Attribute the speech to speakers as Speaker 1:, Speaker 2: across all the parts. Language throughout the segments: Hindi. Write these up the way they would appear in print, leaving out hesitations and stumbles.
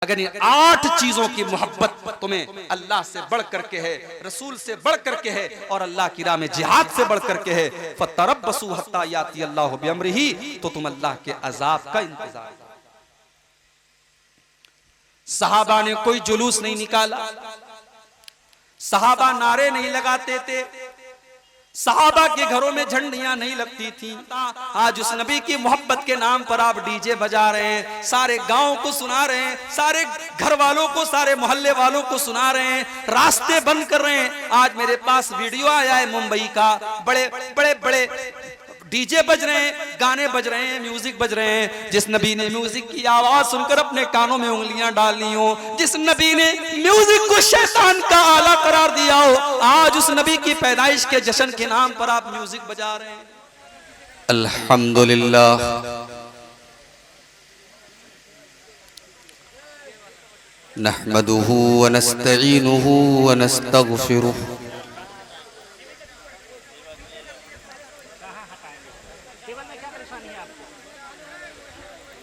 Speaker 1: अगर इन 8 चीजों की मोहब्बत तुम्हें अल्लाह से बढ़ करके है, रसूल से बढ़ करके है और अल्लाह की राह में जिहाद से बढ़ करके है, फतरब्बसू हत्ता याती अल्लाहु बिअम्रिही, तो तुम अल्लाह के अजाब का इंतजार। सहाबा ने कोई जुलूस नहीं निकाला, सहाबा नारे नहीं लगाते थे, सहाबा के घरों में झंडियां नहीं लगती थी। आज उस नबी की मोहब्बत के नाम पर आप डीजे बजा रहे हैं, सारे गांव को सुना रहे हैं, सारे घर वालों को, सारे मोहल्ले वालों को सुना रहे हैं, रास्ते बंद कर रहे हैं। आज मेरे पास वीडियो आया है मुंबई का, बड़े बड़े बड़े डीजे बज रहे हैं, गाने बज रहे हैं, म्यूजिक बज रहे हैं। जिस नबी ने म्यूजिक की आवाज सुनकर अपने कानों में उंगलियां डालनी हो, जिस नबी ने म्यूजिक को शैतान का आला करार दिया हो, आज उस नबी की पैदाइश के जश्न के नाम पर आप म्यूजिक बजा रहे हैं।
Speaker 2: अल्हम्दुलिल्लाह नहमदुहु व नस्तईनुहु व नस्तगफिरुहु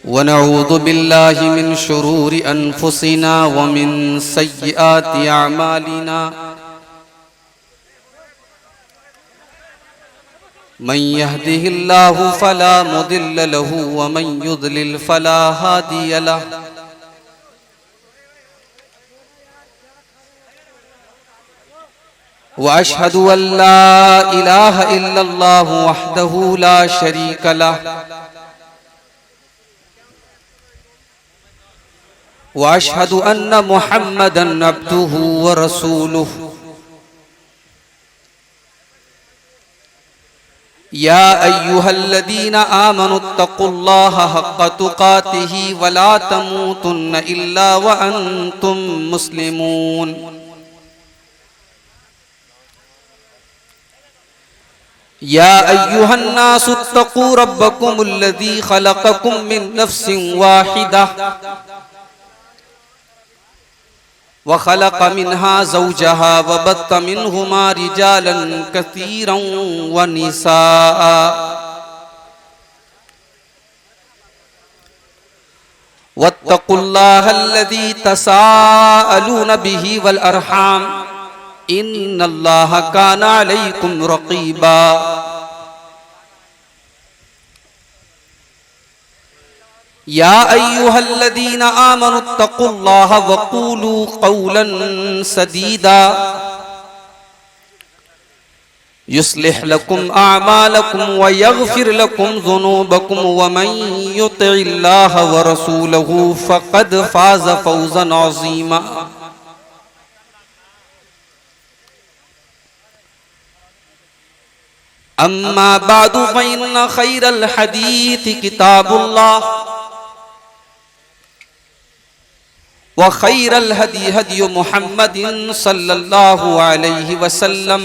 Speaker 2: व नऊज़ु बिल्लाहि मिन शुरूरि अनफुसिना व मिन सय्यिआति अअमालिना मन यहदिहिल्लाहु फला मुदिल्ल लहु व मन युद्लिल फला हादिय लहु। व अशहदु अल्ला इलाहा इल्लल्लाहु वहदहु ला शरीक लहु व अशहदु अन्न मुहम्मदन अब्दुहु व रसूलुहु। या अय्युहल्लज़ीना आमनुत्तक़ुल्लाह हक़्क़ तुक़ातिही व ला तमूतुन्न इल्ला व अंतुम मुस्लिमून। या अय्युहन्नासुत्तक़ू रब्बकुमुल्लज़ी ख़लक़कुम मिन नफ़्सिन वाहिदा व ख़लक़ मिन्हा ज़ौजहा व बत्त मिन्हुमा रिजालन कसीरन व निसाअ। वत्तक़ुल्लाहल्लज़ी तसाअलून बिही वल अरहाम इन्नल्लाहा काना अलैकुम रक़ीबा। या अय्युहल्लज़ीना आमनुत्तक़ुल्लाह वक़ूलू क़ौलन सदीदा युस्लिह लकुम अअमालकुम व यग़फ़िर लकुम ज़ुनूबकुम व मन युतिइल्लाह व रसूलहु फ़क़द फ़ाज़ फ़ौज़न अज़ीमा। अम्मा बादु फ़इन्न ख़ैरल हदीस किताबुल्लाह व खैरल हदी हदी मुहम्मदिन सल्लल्लाहु अलैहि वसल्लम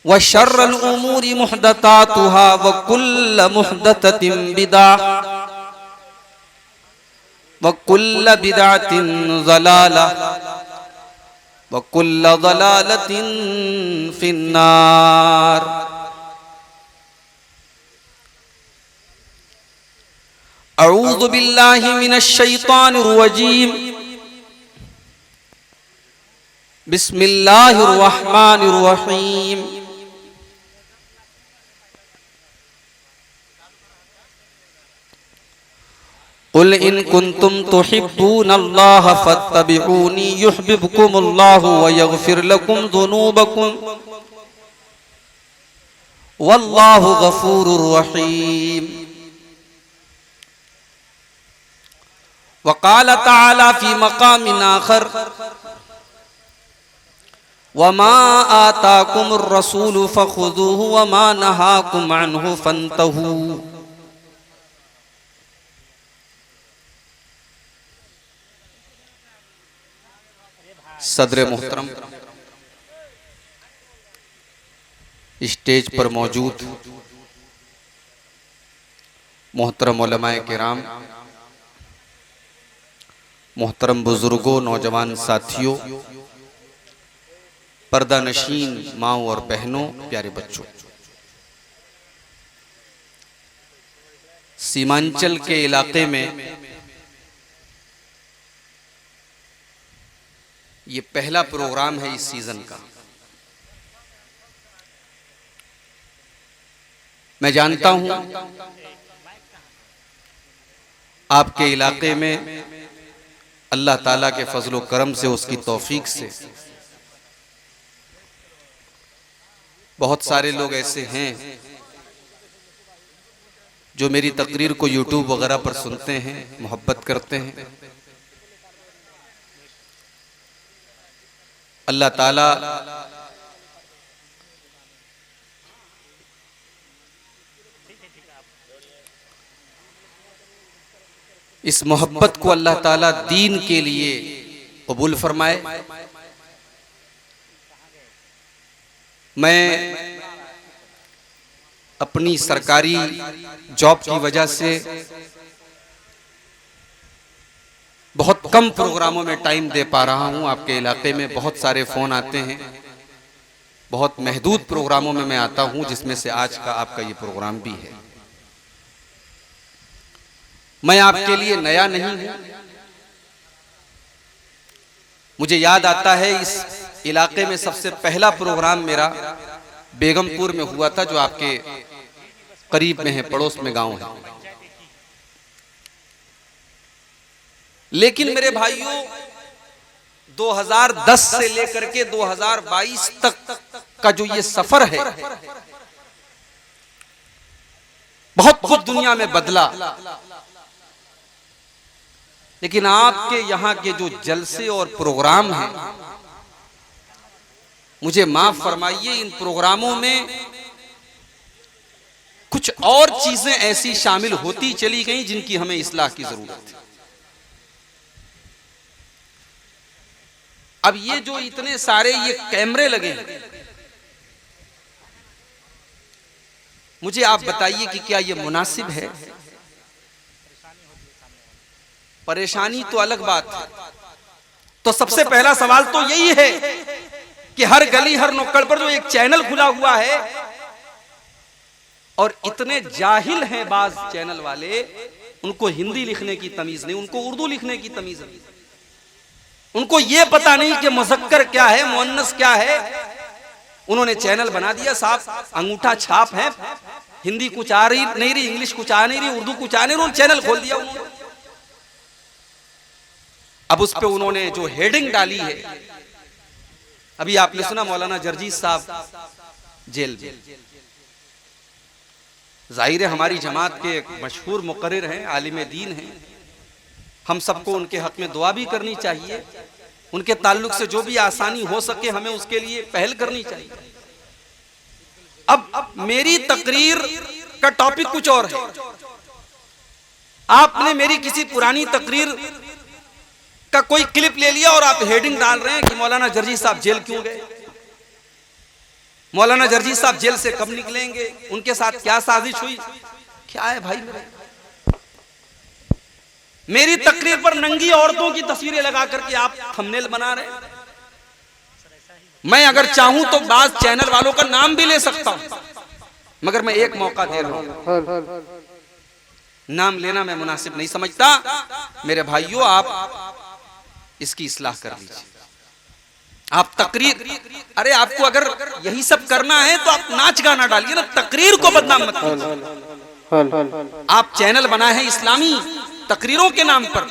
Speaker 2: व शर्रल उमूरि मुहदतातुहा व कुल्ल मुहदततिन बिदअह व कुल्ल बिदअतिन ज़लाला व कुल्ल ज़लालतिन फिन्नार। अऊज़ु बिल्लाहि मिनश शैतानिर रजीम बिस्मिल्लाहिर रहमानिर रहीम। कुल इन कुंतुम तुहिब्बूनल्लाह फत्तबिऊनी युहब्बुकुमुल्लाहु व यग़फिर लकुम ज़ुनूबकुम वल्लाहु गफूरुर रहीम। वक़ाल तआला फ़ी मक़ामिन आख़र वमा आताकुमुर रसूलु फ़ख़ुज़ूहु वमा नहाकुम अन्हु फ़न्तहू। सदर मोहतरम, स्टेज पर मौजूद मोहतरम उलमाए किराम, मोहतरम बुजुर्गों, नौजवान साथियों, पर्दा नशीन माओ और बहनों, प्यारे बच्चों, सीमांचल के इलाके में ये पहला प्रोग्राम है इस सीजन का। मैं जानता हूं आपके इलाके में अल्लाह ताला के फजलो करम से, उसकी तौफीक से बहुत सारे लोग ऐसे हैं जो मेरी तकरीर को यूट्यूब वगैरह पर सुनते हैं, मोहब्बत करते हैं। अल्लाह ताला इस मोहब्बत को अल्लाह ताला दीन के लिए कबूल फरमाए। मैं अपनी सरकारी जॉब की वजह से बहुत कम प्रोग्रामों में टाइम दे पा रहा हूं। आपके इलाके में बहुत सारे फोन आते हैं, बहुत महदूद प्रोग्रामों में मैं आता हूं, जिसमें से आज का आपका ये प्रोग्राम भी है। मैं आपके लिए नया नहीं हूं। मुझे याद आता है इस इलाके में सबसे पहला प्रोग्राम मेरा बेगमपुर में हुआ था, जो आपके करीब में है, पड़ोस में गांव है। लेकिन मेरे भाइयों 2010 से लेकर के 2022 तक का जो ये सफर है, बहुत कुछ दुनिया में बदला। लेकिन आपके यहां के जो जलसे और प्रोग्राम हैं, मुझे माफ फरमाइए, इन प्रोग्रामों में कुछ और चीजें ऐसी शामिल होती चली गई जिनकी हमें इस्लाह की जरूरत है। अब ये जो इतने सारे ये कैमरे लगे, मुझे आप बताइए कि क्या ये मुनासिब है? परेशानी तो अलग बात है। तो सबसे पहला सवाल तो यही है कि हर गली हर नुक्कड़ पर जो एक चैनल खुला हुआ है, और इतने जाहिल हैं बाज चैनल वाले, उनको हिंदी लिखने की तमीज नहीं, उनको उर्दू लिखने की तमीज नहीं, उनको यह पता नहीं कि मुज़क्कर क्या है, मुअन्नस क्या है। उन्होंने चैनल बना दिया, साफ अंगूठा छाप है, हिंदी कुछ आ रही नहीं रही, इंग्लिश कुछ आ नहीं रही, उर्दू कुछ आ नहीं रही, उन्होंने चैनल खोल दिया उन्होंने। अब उस पे उन्होंने जो हेडिंग डाली है, अभी आपने सुना मौलाना जर्जीस साहब जेल में। जाहिर है हमारी जमात के एक मशहूर मुकर्रिर हैं, आलिम दीन हैं, हम सबको उनके हक में दुआ भी करनी चाहिए। उनके ताल्लुक से जो भी आसानी हो सके हमें उसके लिए पहल करनी चाहिए। अब मेरी तकरीर का टॉपिक कुछ और है। आपने मेरी किसी पुरानी तकरीर का कोई क्लिप ले लिया और आप हेडिंग डाल रहे हैं कि मौलाना जर्जीस साहब जेल क्यों गए, मौलाना जर्जीस साहब जेल से कब निकलेंगे, उनके साथ क्या साजिश हुई। क्या है भाई, मेरी तकरीर पर नंगी औरतों की तस्वीरें लगा करके आप थंबनेल बना रहे हैं। मैं अगर चाहूं तो बाज चैनल वालों का नाम भी ले सकता हूं, मगर मैं एक मौका दे रहा हूं, नाम लेना मैं मुनासिब नहीं समझता। मेरे भाइयों, आप इसकी इस्लाह कर लीजिए। आप तकरीर, अरे आपको अगर यही सब करना है तो आप नाच गाना डालिए ना, तकरीर को बदनाम मत कीजिए। आप चैनल बनाए हैं इस्लामी तकरीरों के नाम पर,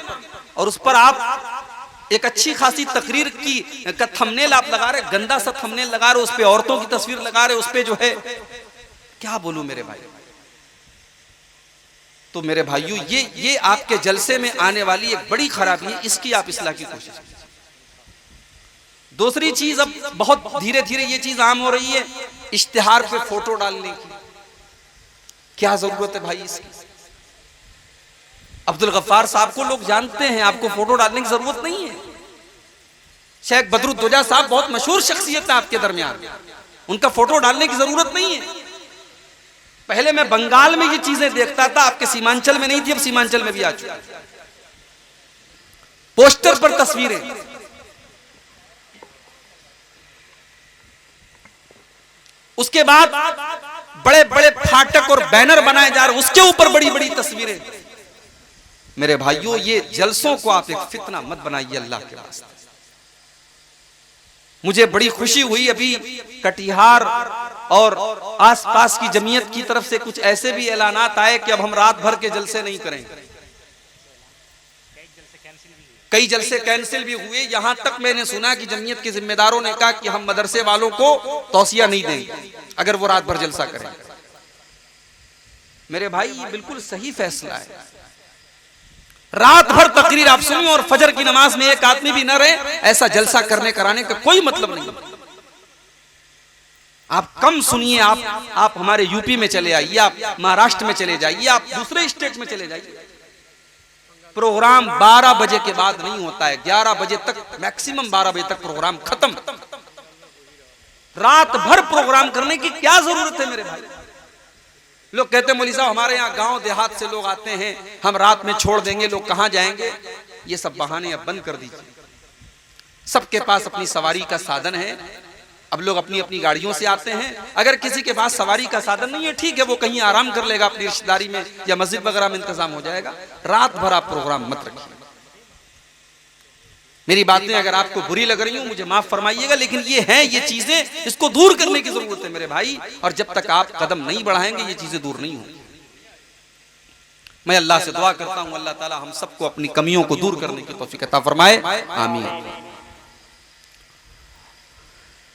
Speaker 2: और उस पर आप एक अच्छी खासी तकरीर की का थंबनेल आप लगा रहे, गंदा सा थंबनेल लगा रहे, उस पे औरतों की तस्वीर लगा रहे, उस पे जो है क्या बोलूं मेरे भाई। तो मेरे भाइयों, ये आपके जलसे में आने वाली एक बड़ी खराबी है, इसकी आप इस्लाह की कोशिश कीजिए। दूसरी चीज, अब बहुत धीरे धीरे ये चीज आम हो रही है, इश्तिहार पे फोटो डालने की। क्या जरूरत है भाई इसकी? अब्दुल गफ्फार साहब को लोग जानते हैं, आपको फोटो डालने की जरूरत नहीं है। शेख बदरुद्दोजा साहब बहुत मशहूर शख्सियत है आपके दरमियान, उनका फोटो डालने की जरूरत नहीं है। पहले मैं बंगाल में ये चीजें देखता था, आपके सीमांचल में नहीं थी, अब सीमांचल में भी आ चुकी। पोस्टर पर तस्वीरें, उसके बाद बड़े बड़े फाटक और बैनर बनाए जा रहे, उसके ऊपर बड़ी बड़ी तस्वीरें। मेरे भाइयों, ये जलसों को आप एक फितना मत बनाइए अल्लाह के वास्ते। मुझे बड़ी खुशी हुई, अभी कटिहार और आसपास की जमीयत की तरफ से कुछ ऐसे भी ऐलानात आए कि अब हम रात भर के जलसे नहीं करेंगे। कई जलसे कैंसिल भी हुए। यहां तक मैंने सुना कि जमीयत के जिम्मेदारों ने कहा कि हम मदरसे वालों को तौसिया नहीं देंगे अगर वो रात भर जलसा करें। मेरे भाई, ये बिल्कुल सही फैसला है। रात भर तकरीर आप सुनिए और फजर की नमाज में एक आदमी भी न रहे, ऐसा जलसा करने कराने का कोई मतलब नहीं। आप कम सुनिए, आप हमारे यूपी में चले आइए, आप महाराष्ट्र में चले जाइए, आप दूसरे स्टेट में चले जाइए, प्रोग्राम 12 बजे के बाद नहीं होता है। 11 बजे तक, मैक्सिमम 12 बजे तक प्रोग्राम खत्म। रात भर प्रोग्राम करने की क्या जरूरत है मेरे भाई? लोग कहते हैं मौलवी साहब हमारे यहाँ गांव देहात से लोग आते हैं, हम रात में छोड़ देंगे, लोग कहां जाएंगे? ये सब बहाने अब बंद कर दीजिए। सबके पास अपनी सवारी का साधन है, अब लोग अपनी अपनी गाड़ियों से आते हैं। अगर किसी के पास सवारी का साधन नहीं है, ठीक है, वो कहीं आराम कर लेगा अपनी रिश्तेदारी में या मस्जिद वगैरह में इंतजाम हो जाएगा। रात भर आप प्रोग्राम मत रखिए। मेरी बातें अगर आपको बुरी लग रही हो मुझे माफ फरमाइएगा, लेकिन ये हैं, ये चीजें, इसको दूर करने की जरूरत है मेरे भाई। और जब तक आप कदम नहीं बढ़ाएंगे ये चीजें दूर नहीं होंगी। मैं अल्लाह से दुआ करता हूं, अल्लाह ताला हम सबको अपनी कमियों को दूर करने की तौफीक अता फरमाए, आमीन।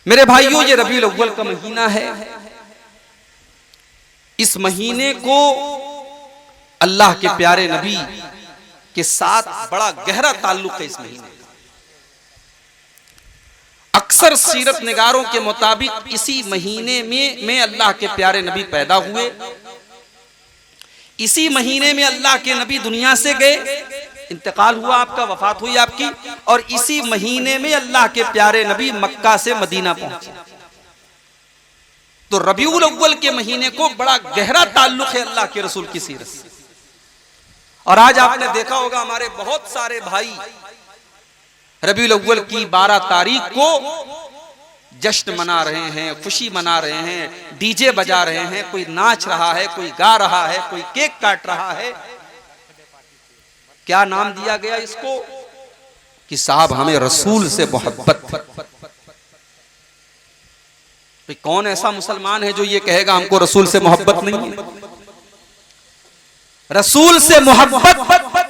Speaker 2: मेरे भाइयों, ये रबीउल अव्वल का महीना है। इस महीने को अल्लाह के प्यारे नबी के साथ बड़ा गहरा ताल्लुक है। इस महीने अक्सर सीरत निगारों के मुताबिक इसी महीने में अल्लाह के प्यारे नबी पैदा हुए, इसी महीने में अल्लाह के नबी दुनिया से गए, इंतकाल हुआ आपका, वफात हुई आपकी, और इसी महीने में अल्लाह के प्यारे नबी मक्का से मदीना पहुंचे। तो रबीउल अव्वल के महीने को बड़ा गहरा ताल्लुक है अल्लाह के रसूल की सीरत से। और आज आपने देखा होगा हमारे बहुत सारे भाई रबीउल अव्वल की 12 तारीख को जश्न मना रहे हैं, खुशी मना रहे हैं, डीजे बजा रहे हैं, कोई नाच रहा है, कोई गा रहा है, कोई केक काट रहा है। क्या नाम दिया गया इसको? कि साहब हमें रसूल से मोहब्बत है। कौन ऐसा मुसलमान है जो ये कहेगा हमको रसूल से मोहब्बत नहीं है? रसूल से मोहब्बत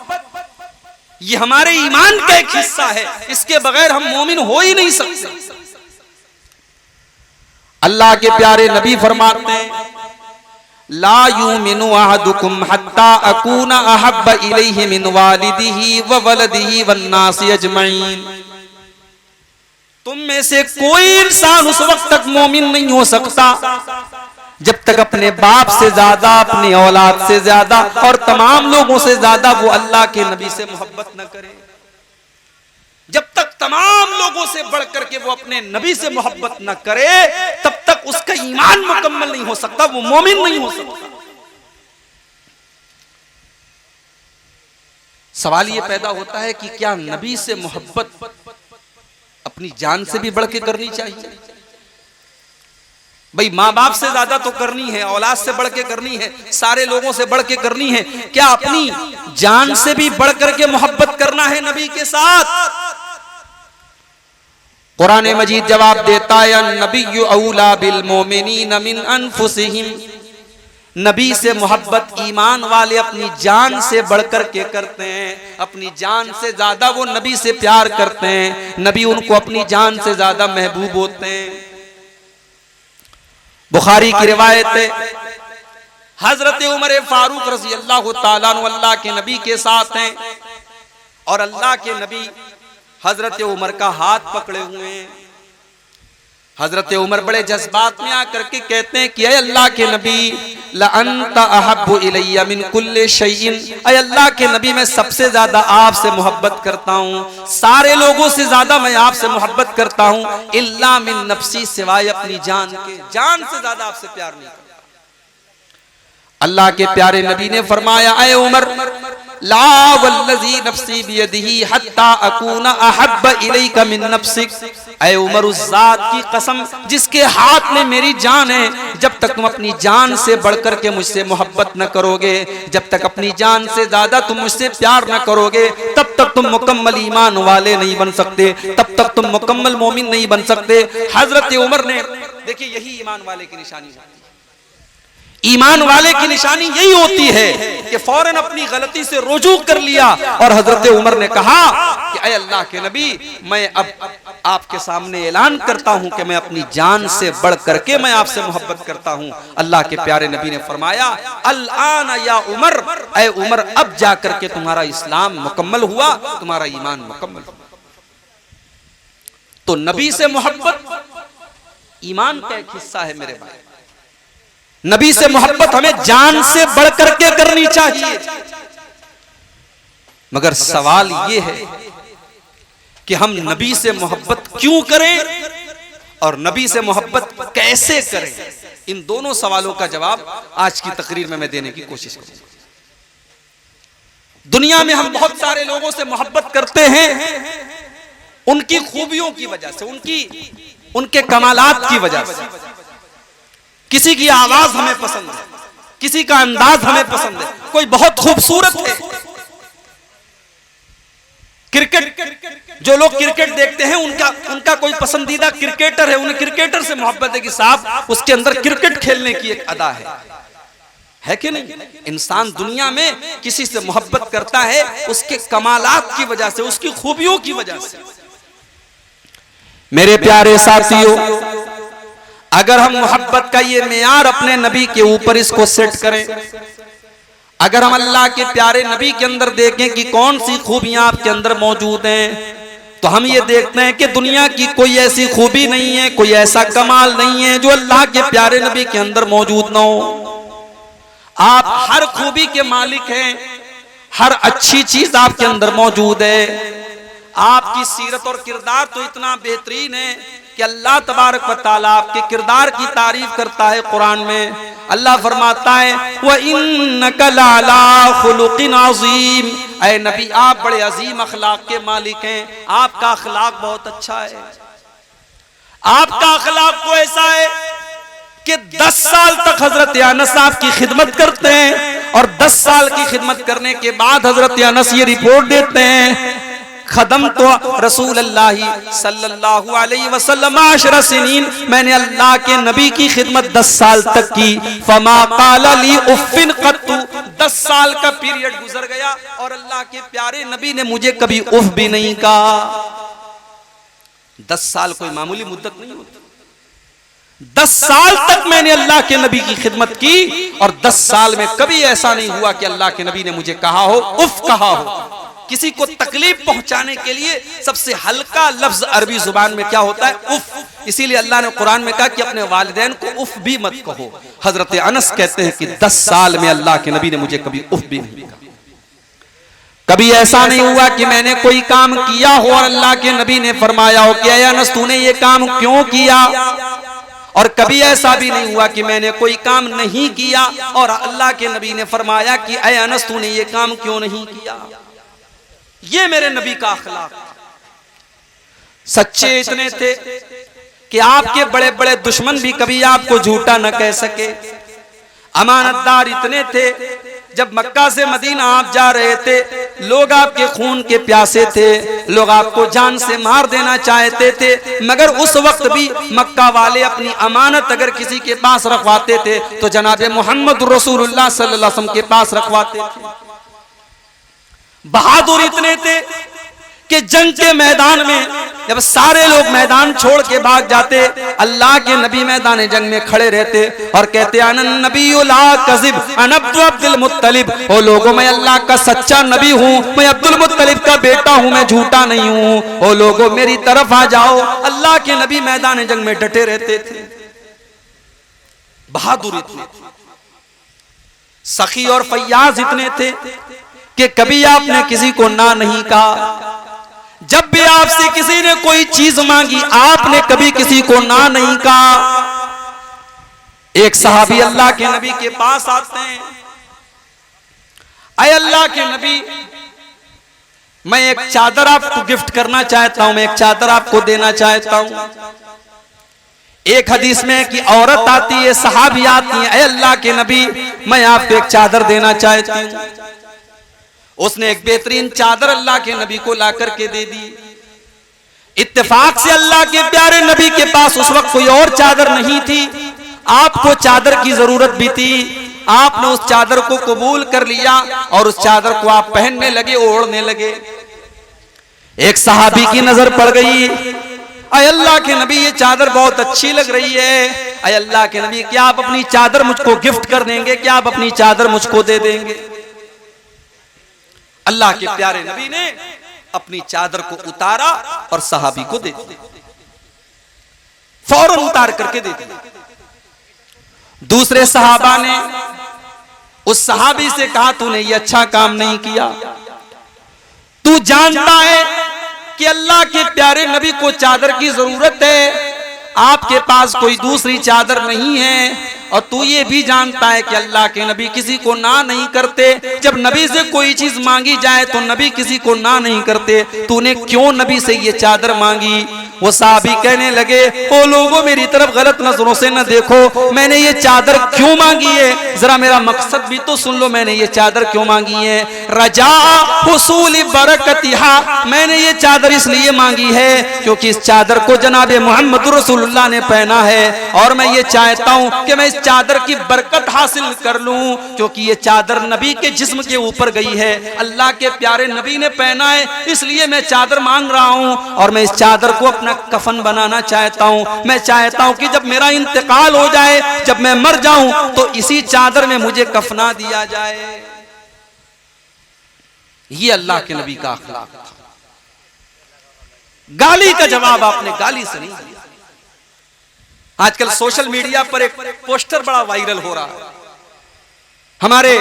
Speaker 2: ये हमारे ईमान का एक हिस्सा है, इसके बगैर हम मोमिन हो ही नहीं सकते। अल्लाह के प्यारे नबी फरमाते हैं, ला युमिनु अहदुकुम हत्ता अकूना अहब्ब इलैहि मिन वालिदिही व वलदिही वन्नासि अजमईन। तुम में से कोई इंसान उस वक्त तक मोमिन नहीं हो सकता जब तक अपने बाप से ज्यादा, अपनी औलाद से ज्यादा और तमाम लोगों से ज्यादा वो अल्लाह के नबी से मोहब्बत न करे। जब तक तमाम लोगों से बढ़कर के वो अपने नबी से मोहब्बत न करे, तब तक उसका ईमान मुकम्मल नहीं हो सकता, वो मोमिन नहीं हो सकता। सवाल ये पैदा होता है कि क्या नबी से मोहब्बत अपनी जान से भी बढ़ के करनी चाहिए? भाई माँ बाप से ज्यादा तो करनी है, औलाद से बढ़ के करनी है, सारे लोगों से बढ़ के करनी है। क्या अपनी जान से भी बढ़ करके मोहब्बत करना है नबी के साथ? कुरान मजीद जवाब देता है, नबी औला बिल मोमिनीन मिन अनफुसिहिम। नबी से मोहब्बत ईमान वाले अपनी जान से बढ़कर के करते हैं, अपनी जान से ज्यादा वो नबी से प्यार करते हैं, नबी उनको अपनी जान से ज्यादा महबूब होते हैं। बुखारी की रिवायत है, हजरत उमर फारूक रज़ी अल्लाह ताला अन्हु अल्लाह के नबी के साथ हैं और अल्लाह के नबी हजरत उमर का हाथ पकड़े हुए हैं। हजरत उमर बड़े जज्बात में आकर के कहते हैं कि अय अल्लाह के नबी, ला अंता अहब्बु इलैया मिन कुल्li शैइन। अय अल्लाह के नबी, मैं सबसे ज्यादा आपसे मोहब्बत करता हूँ, सारे लोगों से ज्यादा मैं आपसे मोहब्बत करता हूँ, इल्ला मिन नफ्सी, सिवाय अपनी जान के। जान से ज्यादा आपसे प्यार नहीं करता। अल्लाह के प्यारे नबी ने फरमाया, अय उमर, ला वल्लज़ी नफ्सी बियदिही हत्ता अकूना अहब्ब इलैका मिन नफ्सिक। ऐ उमर, उस जात की कसम जिसके हाथ में मेरी जान है, जब तक तुम अपनी जान से बढ़कर के मुझसे मोहब्बत न करोगे, जब तक अपनी जान से ज्यादा तुम मुझसे प्यार न करोगे, तब तक तुम मुकम्मल ईमान वाले नहीं बन सकते, तब तक तुम मुकम्मल मोमिन नहीं बन सकते। हजरत उमर ने, देखिए यही ईमान वाले की निशानी है। ईमान वाले की निशानी यही होती है कि फौरन अपनी गलती से रुजू कर लिया और हजरत उमर ने कहा कि ऐ अल्लाह के नबी, मैं अब आपके सामने ऐलान करता हूं कि मैं अपनी जान से बढ़ करके मैं आपसे मोहब्बत करता हूं। अल्लाह के प्यारे नबी ने फरमाया, अल आन या उमर, ऐ उमर, अब जाकर के तुम्हारा इस्लाम मुकम्मल हुआ, तुम्हारा ईमान मुकम्मल हुआ। तो नबी से मोहब्बत ईमान का एक हिस्सा है मेरे भाई। नबी से मोहब्बत हमें जान से बढ़ करके करनी चाहिए। मगर सवाल यह है कि हम नबी से मोहब्बत क्यों करें और नबी से मोहब्बत कैसे करें। इन दोनों सवालों का जवाब आज की तकरीर में मैं देने की कोशिश करूंगा। दुनिया में हम बहुत सारे लोगों से मोहब्बत करते हैं उनकी खूबियों की वजह से, उनके कमालात की वजह से। किसी की आवाज हमें पसंद है, किसी का अंदाज हमें पसंद है, कोई बहुत खूबसूरत है। क्रिकेट, जो लोग क्रिकेट देखते हैं उनका कोई पसंदीदा क्रिकेटर है, उन्हें क्रिकेटर से मोहब्बत है कि साहब उसके अंदर क्रिकेट खेलने की एक अदा है कि नहीं। इंसान दुनिया में किसी से मोहब्बत करता है उसके कमालात की वजह से, उसकी खूबियों की वजह से। मेरे प्यारे साथियों, अगर हम मोहब्बत का ये मेयार अपने नबी के ऊपर इसको सेट करें, अगर हम अल्लाह के प्यारे नबी के अंदर देखें कि कौन सी खूबियां आपके अंदर मौजूद हैं, तो हम ये देखते हैं कि दुनिया की कोई ऐसी खूबी नहीं है, कोई ऐसा कमाल नहीं है जो अल्लाह के प्यारे नबी के अंदर मौजूद ना हो। आप हर खूबी के मालिक हैं, हर अच्छी चीज आपके अंदर मौजूद है। आपकी सीरत और किरदार तो इतना बेहतरीन है कि अल्लाह तबारक व तआला आपके किरदार की तारीफ करता है कुरान में। अल्लाह फरमाता है, व इन्नका लअला खुलुकिन अज़ीम, ऐ नबी आप बड़े अजीम अखलाक के मालिक हैं, आपका अखलाक बहुत अच्छा है। आपका अखलाक तो ऐसा है कि 10 साल तक हजरत अनस आपकी खिदमत करते हैं और 10 साल की खिदमत करने के बाद हजरत अनस ये रिपोर्ट देते हैं, खदम तो रसूल अल्लाह सल्लल्लाहु अलैहि वसल्लम 10 सिनीन, मैंने अल्लाह के नबी की खिदमत 10 साल तक की। फमा काला ली उफ़िन क़त्तु, 10 साल का पीरियड गुजर गया और अल्लाह के प्यारे नबी ने मुझे कभी उफ भी नहीं कहा। 10 साल कोई मामूली मुद्दत नहीं होती। 10 साल तक मैंने अल्लाह के नबी की खिदमत की और 10 साल में कभी ऐसा नहीं हुआ कि अल्लाह के नबी ने मुझे कहा हो, उफ कहा हो। किसी को तकलीफ पहुंचाने के लिए सबसे हल्का लफ्ज अरबी जुबान में क्या होता है, उफ। इसीलिए अल्लाह ने कुरान में कहा कि अपने वालिदैन को उफ भी मत कहो। हजरत अनस कहते हैं कि 10 साल में अल्लाह के नबी ने मुझे कभी उफ भी नहीं कहा। कभी ऐसा नहीं हुआ कि मैंने कोई काम किया हो और अल्लाह के नबी ने फरमाया हो कि ऐ अनस तूने ये काम क्यों किया, और कभी ऐसा भी नहीं हुआ कि मैंने कोई काम नहीं किया और अल्लाह के नबी ने फरमाया कि ऐ अनस तूने ये काम क्यों नहीं किया। ये मेरे नबी का अखलाक। सच्चे इतने थे कि आपके बड़े बड़े दुश्मन भी कभी आपको झूठा न कह सके। अमानतदार इतने थे, जब मक्का से मदीना आप जा रहे थे, लोग आपके खून के प्यासे थे, लोग आपको जान से मार देना चाहते थे, मगर उस वक्त भी मक्का वाले अपनी अमानत अगर किसी के पास रखवाते थे तो जनाब मोहम्मद रसूलुल्लाह सल्लल्लाहु अलैहि वसल्लम के पास रखवाते थे। बहादुर इतने थे कि जंग के मैदान में जब सारे लोग मैदान छोड़ के भाग जाते, अल्लाह के नबी मैदान जंग में खड़े रहते और कहते अनन नबिय्यु ला कज़िब अन अब्दुल मुत्तलिब, ओ लोगों मैं अल्लाह का सच्चा नबी हूँ, मैं अब्दुल मुत्तलिब का बेटा हूँ, मैं झूठा नहीं हूँ, ओ लोगों मेरी तरफ आ जाओ। अल्लाह के नबी मैदान जंग में डटे रहते थे। बहादुर इतने थे, सखी और फैयाज इतने थे कि कभी आपने किसी को ना नहीं कहा। जब भी आपसे किसी ने कोई चीज मांगी आपने कभी किसी को ना नहीं कहा। एक सहाबी अल्लाह के नबी के पास आते हैं,
Speaker 1: ऐ अल्लाह के नबी, मैं एक चादर आपको गिफ्ट करना चाहता हूं, मैं एक चादर आपको देना चाहता हूं। एक हदीस में कि औरत आती है, सहाबी आती है, ऐ अल्लाह के नबी, मैं आपको एक चादर देना चाहती हूं। उसने एक बेहतरीन चादर अल्लाह के नबी को ला करके दे दी। इत्तेफाक से अल्लाह के प्यारे नबी के पास उस वक्त कोई और चादर नहीं थी, आपको चादर की जरूरत भी थी। आपने उस चादर को कबूल कर लिया और उस चादर को आप पहनने लगे, ओढ़ने लगे। एक सहाबी की नजर पड़ गई, ऐ अल्लाह के नबी, ये चादर बहुत अच्छी लग रही है। ऐ अल्लाह के नबी, क्या आप अपनी चादर मुझको गिफ्ट कर देंगे? क्या आप अपनी चादर मुझको दे देंगे? अल्लाह के प्यारे नबी ने अपनी चादर को उतारा और सहाबी को दे दी, फौरन उतार करके दे दी। दूसरे सहाबा ने उस सहाबी से कहा, तूने ये अच्छा काम नहीं किया, तू जानता है कि अल्लाह के प्यारे नबी को चादर की जरूरत है, आपके पास कोई दूसरी चादर नहीं है, और तू ये भी जानता है कि अल्लाह के नबी किसी को ना नहीं करते। जब नबी से कोई चीज मांगी जाए तो नबी किसी को ना नहीं करते, तूने क्यों नबी से ये चादर मांगी? वो साहबी कहने लगे, ओ लोगों, मेरी तरफ गलत नजरों से न देखो, मैंने ये चादर क्यों मांगी है, जरा मेरा मकसद भी तो सुन लो, मैंने ये चादर क्यों मांगी है। रजा हुसूल बरकतिहा, मैंने ये चादर इसलिए मांगी है क्योंकि इस चादर को जनाब मोहम्मद रसूलुल्लाह ने पहना है, और मैं ये चाहता हूं कि मैं इस चादर की बरकत हासिल कर लूं, क्योंकि ये चादर नबी के जिस्म के ऊपर गई है, अल्लाह के प्यारे नबी ने पहना है, इसलिए मैं चादर मांग रहा हूं, और मैं इस चादर को अपना कफन बनाना चाहता हूं। मैं चाहता हूं कि जब मेरा इंतकाल हो जाए, जब मैं मर जाऊं, तो इसी चादर में मुझे कफना दिया जाए। ये अल्लाह के नबी का अखलाक था। गाली का जवाब आपने गाली से नहीं दिया। आजकल सोशल मीडिया पर एक पोस्टर बड़ा वायरल हो रहा है। हमारे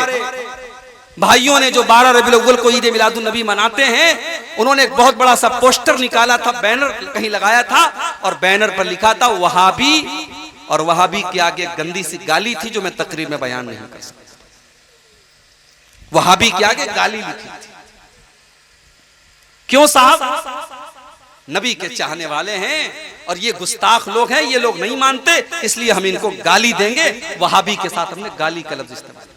Speaker 1: भाइयों ने जो 12 रबीउल अव्वल को ईद मिलादुन नबी मनाते हैं, उन्होंने एक बहुत बड़ा सा पोस्टर निकाला था, बैनर कहीं लगाया था, और बैनर पर लिखा था वहाबी, और वहाबी के आगे गंदी सी गाली थी जो मैं तकरीर में बयान नहीं कर सकता। वहाबी के आगे गाली लिखी थी। क्यों साहब? नबी के चाहने वाले हैं और ये गुस्ताख लोग हैं, ये लोग नहीं मानते, इसलिए हम इनको गाली देंगे। वहाबी के साथ हमने गाली का लफ्ज इस्तेमाल किया।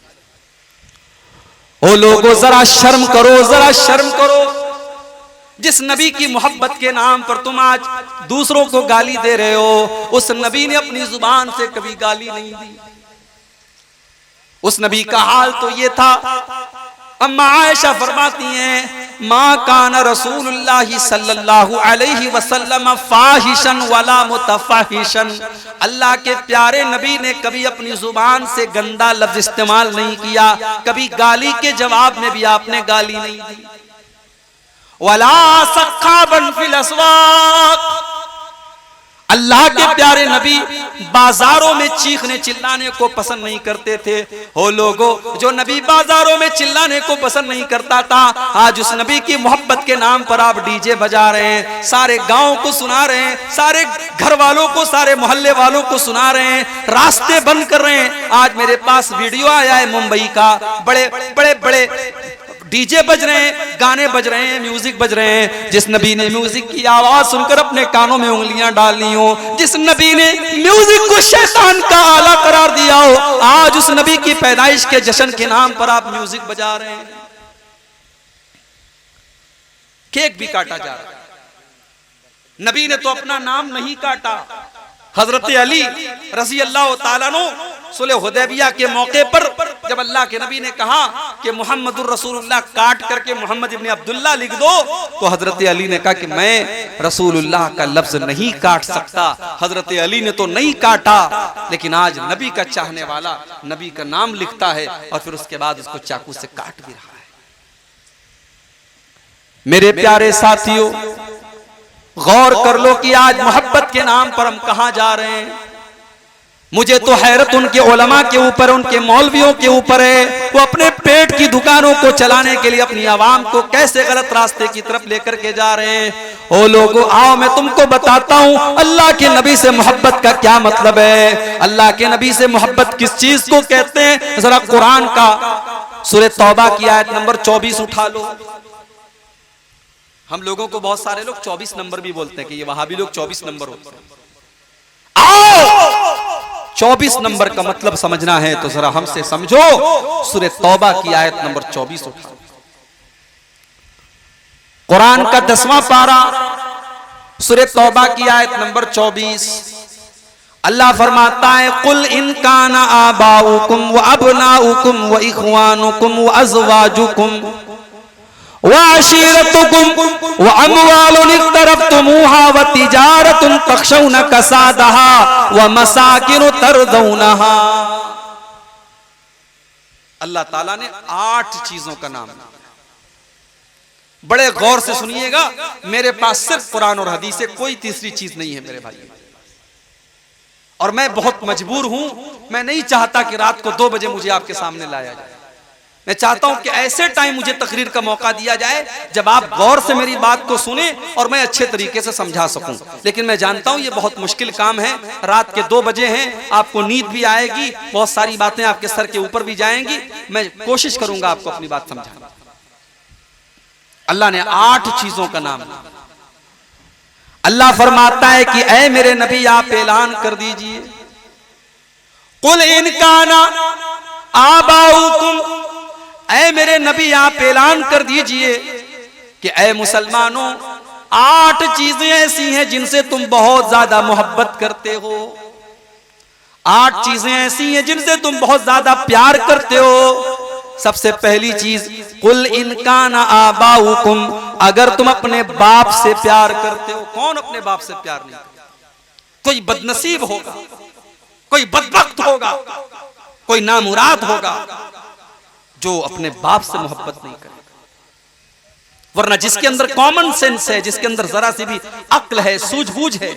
Speaker 1: ओ लोगों, जरा शर्म करो, जरा शर्म करो। जिस नबी की मोहब्बत के नाम पर तुम आज दूसरों को गाली दे रहे हो, उस नबी ने अपनी जुबान से कभी गाली नहीं दी। उस नबी का हाल तो ये था। अम्मा आयशा फरमाती हैं, मा काना रसूलुल्लाह सल्लल्लाहु अलैहि वसल्लम फाहिशन वला मुतफाहिशन, अल्लाह के प्यारे नबी ने कभी अपनी जुबान से गंदा लफ्ज इस्तेमाल नहीं किया, कभी गाली के जवाब में भी आपने गाली नहीं दी। वला सख्खाबन फिल अस्वाक, अल्लाह के प्यारे नबी बाजारों में चीखने चिल्लाने को पसंद नहीं करते थे। हो लोगों, जो नबी बाजारों में चिल्लाने को पसंद नहीं करता था, आज उस नबी की मोहब्बत के नाम पर आप डीजे बजा रहे हैं, सारे गांव को सुना रहे हैं, सारे घर वालों को, सारे मोहल्ले वालों को सुना रहे हैं, रास्ते बंद कर रहे हैं। आज मेरे पास वीडियो आया है मुंबई का, बड़े बड़े बड़े डीजे बज रहे हैं, गाने बज रहे हैं, म्यूजिक बज रहे हैं। जिस नबी ने म्यूजिक की आवाज सुनकर अपने कानों में उंगलियां डालनी हो, जिस नबी ने म्यूजिक को शैतान का आला करार दिया हो, आज उस नबी की पैदाइश के जश्न के नाम पर आप म्यूजिक बजा रहे हैं। केक भी काटा जा रहा है। नबी ने तो अपना नाम नहीं काटा। हजरत अली रज़ी अल्लाह ताला अन्हु सुलह हुदैबिया के मौके पर जब अल्लाह के नबी ने कहा कि मुहम्मदुर रसूलुल्लाह काट करके मोहम्मद इब्न अब्दुल्लाह लिख दो, तो हजरत अली ने कहा कि मैं रसूलुल्लाह का लफ्ज नहीं काट सकता। हजरत अली ने तो नहीं काटा, लेकिन आज नबी का चाहने वाला नबी का नाम लिखता है और फिर उसके बाद उसको चाकू से काट भी रहा है। मेरे प्यारे साथियों, गौर कर लो कि आज मोहब्बत के नाम पर हम कहां जा रहे हैं। मुझे तो हैरत उनके उलमा के ऊपर, उनके मौलवियों के ऊपर है। वो अपने पेट की दुकानों को चलाने के लिए अपनी आवाम को कैसे गलत रास्ते की तरफ लेकर के जा रहे हैं। ओ लोगों, आओ मैं तुमको बताता हूं अल्लाह के नबी से मोहब्बत का क्या मतलब है। अल्लाह के नबी से मोहब्बत किस चीज को कहते हैं, जरा कुरान का सूरह तौबा की आयत नंबर 24 उठा लो। हम लोगों को बहुत सारे लोग 24 नंबर भी बोलते हैं कि ये वहाबी लोग 24 नंबर होते हैं। आओ 24 नंबर का मतलब समझना है तो जरा हमसे समझो। सूरह तौबा की आयत नंबर 24 उठा, कुरान का 10वां पारा, सूरह तौबा की आयत नंबर 24। अल्लाह फरमाता है कुल इन काना आबाउकुम व अबनाउकुम व इखवानुकुम व अज़वाजुकुम व अशीरतुकुम व अमवालुन इक़्तरफ़्तुमूहा व तिजारतुन तख़शौना कसादहा व मसाकिन तरदौनहा। अल्लाह ताला ने 8 चीजों का नाम लिया। बड़े गौर से सुनिएगा, मेरे पास सिर्फ कुरान और हदीस है, कोई तीसरी चीज नहीं है मेरे भाई। और मैं बहुत मजबूर हूं, मैं नहीं चाहता कि रात को 2 बजे मुझे आपके सामने लाया जाए। मैं चाहता हूं कि ऐसे टाइम मुझे तकरीर का मौका दिया जाए जब आप गौर से मेरी बात को सुने और मैं अच्छे तरीके से समझा सकूं। लेकिन मैं जानता हूं ये बहुत मुश्किल काम है। रात के 2 बजे हैं, आपको नींद भी आएगी, बहुत सारी बातें आपके सर के ऊपर भी जाएंगी। मैं कोशिश करूंगा आपको अपनी बात समझाने। अल्लाह ने 8 चीजों का नाम लिया। अल्लाह फरमाता है कि ऐ मेरे नबी आप ऐलान कर दीजिए, कुल इन काना आबाउकुम, ऐ मेरे नबी आप ऐलान कर दीजिए कि ऐ मुसलमानों 8 चीजें ऐसी हैं जिनसे तुम बहुत ज्यादा मोहब्बत करते हो। 8 चीजें ऐसी हैं जिनसे तुम बहुत ज्यादा प्यार करते हो। सबसे पहली चीज, कुल इनकाना आबाउकुम, अगर तुम अपने बाप से प्यार करते हो। कौन अपने बाप से प्यार नहीं करता? कोई बदनसीब होगा, कोई बदबख्त होगा, कोई नामुराद होगा जो अपने बाप से मोहब्बत नहीं करेगा। वरना जिसके अंदर कॉमन सेंस है, जिसके अंदर जरा सी भी अक्ल है, सूझबूझ है,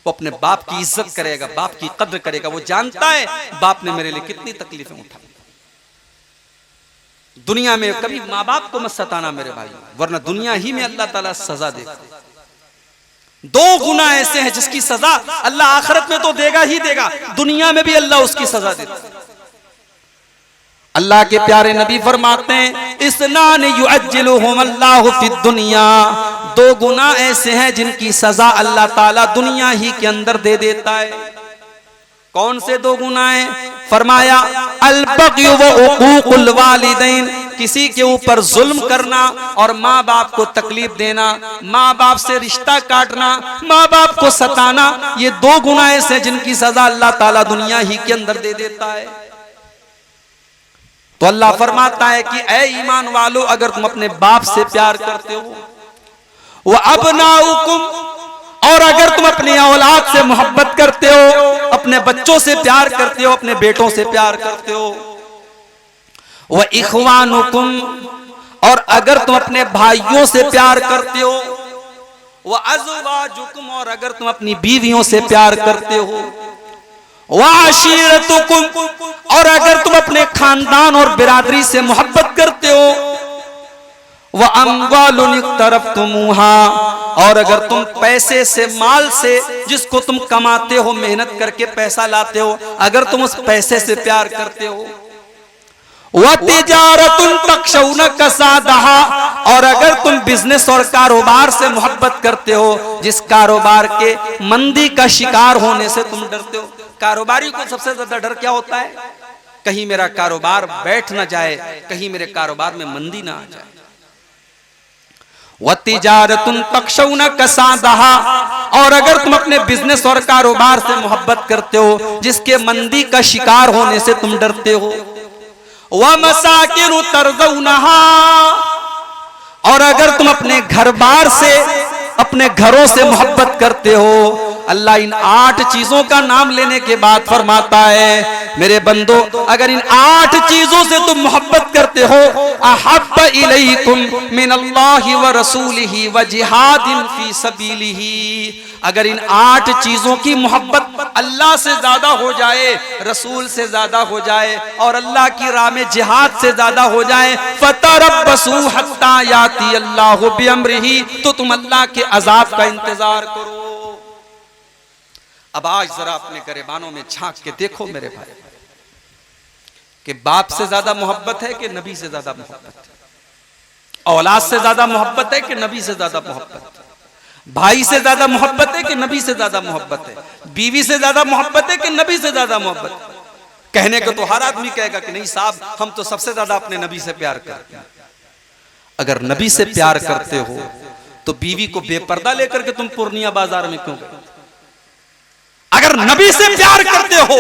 Speaker 1: वो अपने बाप की इज्जत करेगा, बाप की कद्र करेगा। वो जानता है बाप ने मेरे लिए कितनी तकलीफें उठाई। दुनिया में कभी माँ बाप को मत सताना मेरे भाई, वरना दुनिया ही में अल्लाह ताला सजा देगा। 2 गुना ऐसे हैं जिसकी सजा अल्लाह आखिरत में तो देगा ही देगा, दुनिया में भी अल्लाह उसकी सजा देता है। अल्लाह के प्यारे नबी फरमाते हैं इसनान युअज्जिलुहुम अल्लाहु फिद दुनिया, 2 गुना ऐसे हैं जिनकी सजा अल्लाह ताला दुनिया ही के अंदर दे देता है। कौन से 2 गुना हैं? फरमाया अल बग़्य व उक़ूक़ुल वालिदैन, किसी के ऊपर जुल्म करना और माँ बाप को तकलीफ देना, माँ बाप से रिश्ता काटना, माँ बाप को सताना, ये 2 गुना ऐसे जिनकी सजा अल्लाह ताला दुनिया ही के अंदर दे देता है। तो अल्लाह फरमाता है कि ऐ ईमान वालो, अगर तुम अपने बाप से प्यार करते हो, वह अबनाउकुम, और अगर तुम अपनी औलाद से मोहब्बत करते हो, अपने बच्चों से प्यार करते हो, अपने बेटों से प्यार करते हो, वह इखवानुकुम, और अगर तुम अपने भाइयों से प्यार करते हो, वह अज़वाजुकुम, और अगर तुम अपनी बीवियों से प्यार करते हो, वह अशीरतुकुम, और अगर तुम अपने खानदान और बिरादरी से मोहब्बत करते हो, वह अम्वालुन इक़्तरफ़्तुमूहा, और अगर तुम पैसे से, माल से, जिसको तुम कमाते हो, मेहनत करके पैसा लाते हो, अगर तुम उस पैसे से प्यार करते हो, वह तिजारतुन तख़शौना कसादहा, और अगर तुम बिजनेस और कारोबार से मोहब्बत करते हो, जिस कारोबार के मंदी का शिकार होने से तुम डरते हो। कारोबारी को सबसे ज्यादा डर क्या होता है? कहीं मेरा कारोबार बैठ ना जाए, कहीं मेरे कारोबार में मंदी ना आ जाए। वतिजारतुन तख़शौना कसादहा, और अगर तुम अपने बिजनेस और कारोबार से मोहब्बत करते हो जिसके मंदी का शिकार होने से तुम डरते हो, व मसाकिन तरज़ौनहा, और अगर तुम अपने घर बार से, अपने घरों से मोहब्बत करते हो। अल्लाह इन 8 चीजों का नाम लेने के बाद फरमाता है मेरे बंदो, अगर इन 8 चीजों से तुम मोहब्बत करते हो, अहब्ब इलैकुम मिनल्लाहि व रसूलिही व जिहादिन फी सबीलिही, अगर इन 8 चीजों की मोहब्बत अल्लाह से ज्यादा हो जाए, रसूल से ज्यादा हो जाए, और अल्लाह की राह में जिहाद से ज्यादा हो जाए, फतरब्बसू हत्ता याती अल्लाहु बिअम्रिही, तो तुम अल्लाह के अजाब का इंतजार करो। अब आज जरा अपने गरेबानों में झांक के देखो मेरे भाई,
Speaker 2: कि बाप से ज्यादा मोहब्बत है कि नबी से ज्यादा मोहब्बत है, औलाद से ज्यादा मोहब्बत है कि नबी से ज्यादा मोहब्बत है, भाई से ज्यादा मोहब्बत है कि नबी से ज्यादा मोहब्बत है, बीवी से ज्यादा मोहब्बत है कि नबी से ज्यादा मोहब्बत है। कहने को तो हर आदमी कहेगा कि नहीं साहब, हम तो सबसे ज्यादा अपने नबी से प्यार करते हैं। अगर नबी से प्यार करते हो तो बीवी को बेपर्दा लेकर के तुम पूर्णिया बाजार में क्यों गए? अगर नबी से प्यार करते हो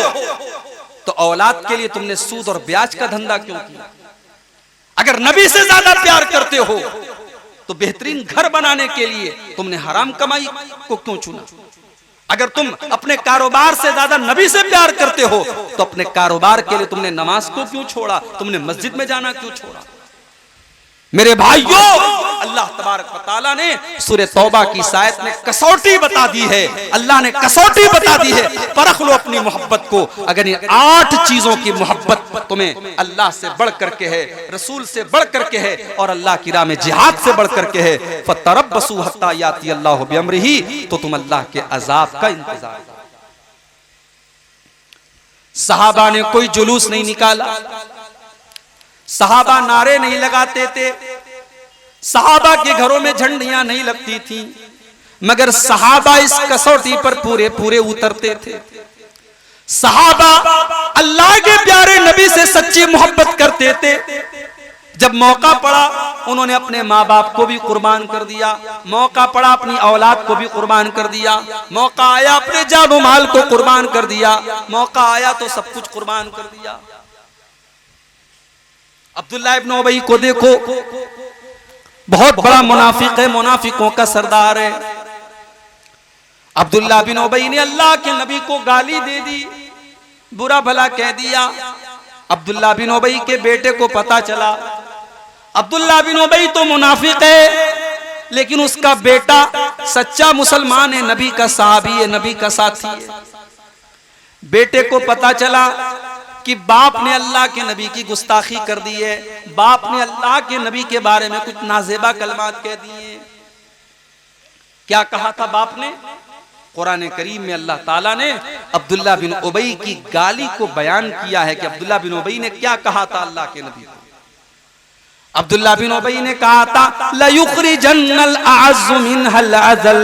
Speaker 2: तो औलाद के लिए तुमने सूद और ब्याज का धंधा क्यों किया? अगर नबी से ज्यादा प्यार करते हो तो बेहतरीन घर बनाने के लिए तुमने हराम कमाई को क्यों चुना? अगर तुम अपने कारोबार से ज्यादा नबी से प्यार करते हो तो अपने कारोबार के लिए तुमने नमाज को क्यों छोड़ा? तुमने मस्जिद में जाना क्यों छोड़ा? मेरे भाइयों, अल्लाह तबारक व तआला ने सूरह तौबा की आयत में कसौटी बता दी है। अल्लाह ने कसौटी बता दी है, परख लो अपनी मोहब्बत को। अगर ये 8 चीजों की मोहब्बत तुम्हें अल्लाह से बढ़ करके है, रसूल से बढ़ करके है और अल्लाह की राह में जिहाद से बढ़ करके है, फतरब्बसू हत्ता याती अल्लाहु बिअम्रिही, तो तुम अल्लाह के अजाब का इंतजार। सहाबा ने कोई जुलूस नहीं निकाला, सहाबा नारे नहीं लगाते थे, सहाबा के घरों में झंडियां नहीं लगती थी, मगर सहाबा इस कसौटी पर पूरे पूरे उतरते थे। सहाबा अल्लाह के प्यारे नबी से सच्ची मोहब्बत करते थे। जब मौका पड़ा उन्होंने अपने माँ बाप को भी कुर्बान कर दिया, मौका पड़ा अपनी औलाद को भी कुर्बान कर दिया, मौका आया अपने जानो माल को कुर्बान कर दिया, मौका आया तो सब कुछ कुर्बान कर दिया। अब्दुल्लाह इब्न उबई को देखो, बहुत बड़ा मुनाफिक है, मुनाफिकों का सरदार है। अब्दुल्लाह बिन उबई ने अल्लाह के नबी को गाली दे दी, बुरा भला कह दिया। अब्दुल्लाह बिन उबई के बेटे को पता चला। अब्दुल्लाह बिन उबई तो मुनाफिक है, लेकिन उसका बेटा सच्चा मुसलमान है, नबी का सहाबी है, नबी का साथी है। बेटे को पता चला कि बाप ने अल्लाह के नबी की गुस्ताखी कर दी है, बाप ने अल्लाह के नबी के बारे में कुछ नाजेबा कलमात कह दिए। क्या कहा था बाप ने? कुरान करीम में अल्लाह ताला ने अब्दुल्लाह बिन उबई की गाली को बयान किया है कि अब्दुल्लाह बिन उबई ने क्या कहा था अल्लाह के नबी को। अब्दुल्लाह बिन उबई ने कहा था लयुखरिजन्नल अअज़्ज़ु मिनहल अज़ल।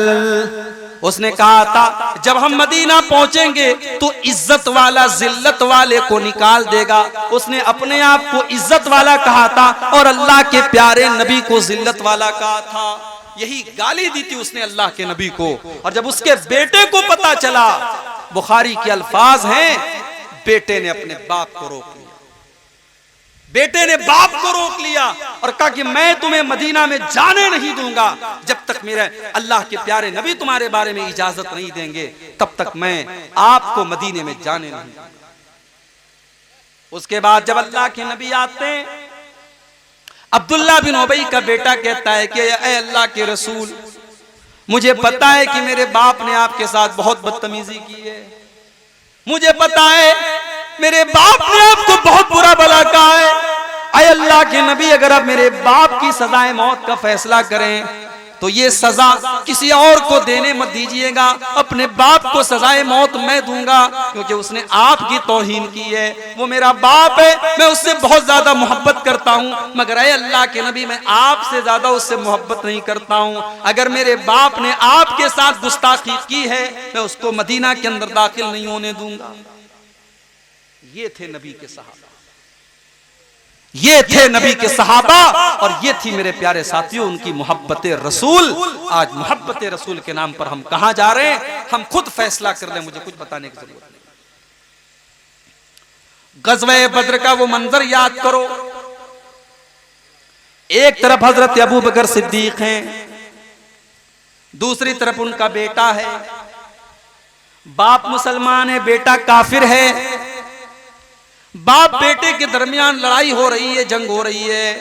Speaker 2: उसने कहा था जब हम मदीना पहुंचेंगे तो इज्जत वाला जिल्लत वाले को निकाल देगा। उसने अपने आप को इज्जत वाला कहा था और अल्लाह के प्यारे नबी को जिल्लत वाला कहा था। यही गाली दी थी उसने अल्लाह के नबी को। और जब उसके बेटे को पता चला, बुखारी के अल्फाज हैं, बेटे ने अपने बाप को रोक लिया, बेटे ने बाप को रोक लिया और कहा कि मैं तुम्हें मदीना में जाने नहीं दूंगा जब तक मेरे अल्लाह के प्यारे नबी तुम्हारे बारे में इजाजत नहीं देंगे, तब तक मैं आपको मदीने में जाने नहीं दूंगा। उसके बाद जब अल्लाह के नबी आते हैं, अब्दुल्लाह बिन उबई का बेटा कहता है कि ऐ अल्लाह के रसूल, मुझे पता है कि मेरे बाप ने आपके साथ बहुत बदतमीजी की है, मुझे पता है मेरे बाप ने आपको बहुत बुरा भला कहा है। ऐ अल्लाह के नबी, अगर आप मेरे बाप की सजाए मौत का फैसला करें तो ये सजा किसी और को देने मत दीजिएगा, अपने बाप को सजाए मौत मैं दूंगा, क्योंकि उसने आपकी तौहीन की है। वो मेरा बाप है, मैं उससे बहुत ज्यादा मोहब्बत करता हूँ, मगर ऐ अल्लाह के नबी मैं आपसे ज्यादा उससे मोहब्बत नहीं करता हूँ। अगर मेरे बाप ने आपके साथ गुस्ताखी की है, मैं उसको मदीना के अंदर दाखिल नहीं होने दूंगा। ये थे नबी के सहाबा, ये थे नबी के सहाबा और ये थी मेरे प्यारे साथियों उनकी मोहब्बत रसूल। आज मोहब्बत रसूल के नाम पर हम कहां जा रहे हैं, हम खुद फैसला कर लें, मुझे कुछ बताने की जरूरत नहीं। गज़वे बद्र का वो मंजर याद करो, एक तरफ हजरत अबू बकर सिद्दीक हैं, दूसरी तरफ उनका बेटा है। बाप मुसलमान है, बेटा काफिर है। बाप बेटे के दरमियान लड़ाई हो रही है, जंग हो रही है।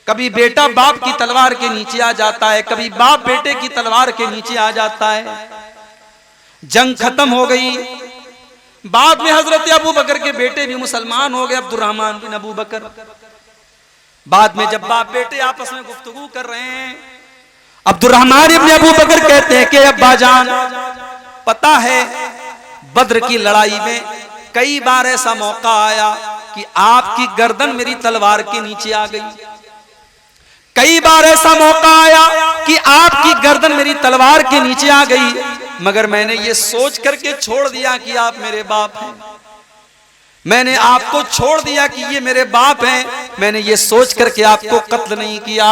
Speaker 2: कभी बेटा बाप की तलवार के नीचे आ जाता है, कभी बाप बेटे की तलवार के नीचे आ जाता है। जंग खत्म हो गई। बाद में हजरत अबू बकर के बेटे भी मुसलमान हो गए, अब्दुर्रहमान बिन अबू बकर। बाद में जब बाप बेटे आपस में गुफ्तगू कर रहे हैं, अब्दुर्रहमान इब्न अबू बकर कहते हैं कि अब्बा जान, पता है बद्र की लड़ाई में कई बार ऐसा मौका आया
Speaker 1: कि आपकी गर्दन मेरी तलवार के नीचे आ गई। कई बार ऐसा मौका आया कि आपकी गर्दन मेरी तलवार के नीचे आ गई, मगर मैंने ये सोच करके छोड़ दिया कि आप मेरे बाप हैं। मैंने आपको छोड़ दिया कि ये मेरे बाप हैं, मैंने ये सोच करके आपको कत्ल नहीं किया।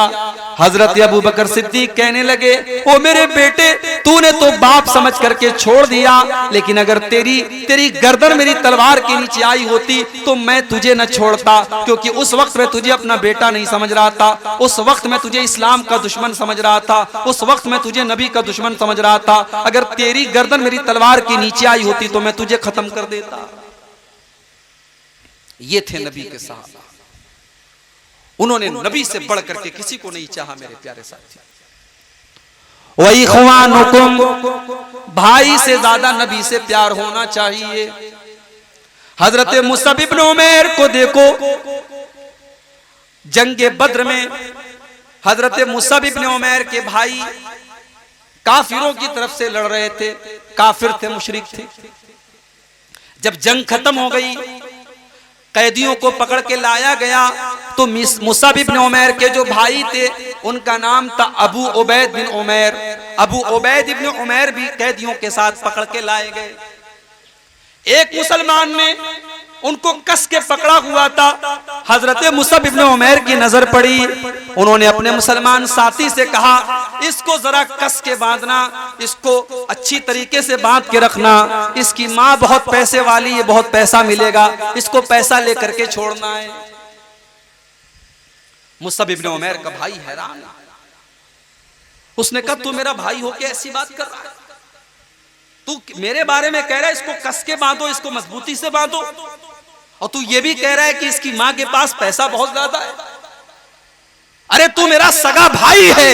Speaker 1: हजरत अबू बकर सिद्दीक कहने लगे, ओ मेरे बेटे, तूने तो बाप समझ करके छोड़ दिया, लेकिन अगर तेरी गर्दन मेरी तलवार के नीचे आई होती तो मैं तुझे न छोड़ता, क्योंकि उस वक्त मैं तुझे अपना बेटा नहीं समझ रहा था, उस वक्त मैं तुझे इस्लाम का दुश्मन समझ रहा था, उस वक्त मैं तुझे नबी का दुश्मन समझ रहा था। अगर तेरी गर्दन मेरी तलवार के नीचे आई होती तो मैं तुझे खत्म कर देता। ये थे नबी के सहाबा, उन्होंने नबी से बढ़ करके किसी को नहीं चाहा। मेरे प्यारे साथी, वही इख्वानुकुम, भाई से ज्यादा नबी से प्यार होना चाहिए। हजरत मुसअब इब्न उमैर को देखो, जंगे बद्र में हजरत मुसअब इब्न उमैर के भाई काफिरों की तरफ से लड़ रहे थे, काफिर थे, मुशरिक थे। जब जंग खत्म हो गई, कैदियों को पकड़ के लाया गया, तो मुसअब इब्न उमैर के जो भाई थे उनका नाम था अबू उबैद बिन उमैर। अबू उबैद इब्न उमैर भी कैदियों के साथ पकड़ के लाए गए। एक मुसलमान ने उनको कस के पकड़ा हुआ था। हजरत मुसअब इब्न उमैर की नजर पड़ी, उन्होंने अपने मुसलमान साथी से कहा, इसको जरा कस के बांधना, इसको अच्छी तरीके से बांध के रखना, इसकी माँ बहुत पैसे वाली है, बहुत पैसा मिलेगा, इसको पैसा लेकर के छोड़ना है। मुसअब इब्न उमैर का भाई हैरान, उसने कहा, तू मेरा भाई हो के ऐसी बात कर रहा है? तू मेरे बारे में कह रहा है इसको कस के बांधो, इसको मजबूती से बांधो, और तू ये भी कह रहा है कि इसकी मां के पास पैसा बहुत ज्यादा है। अरे तू मेरा सगा भाई है,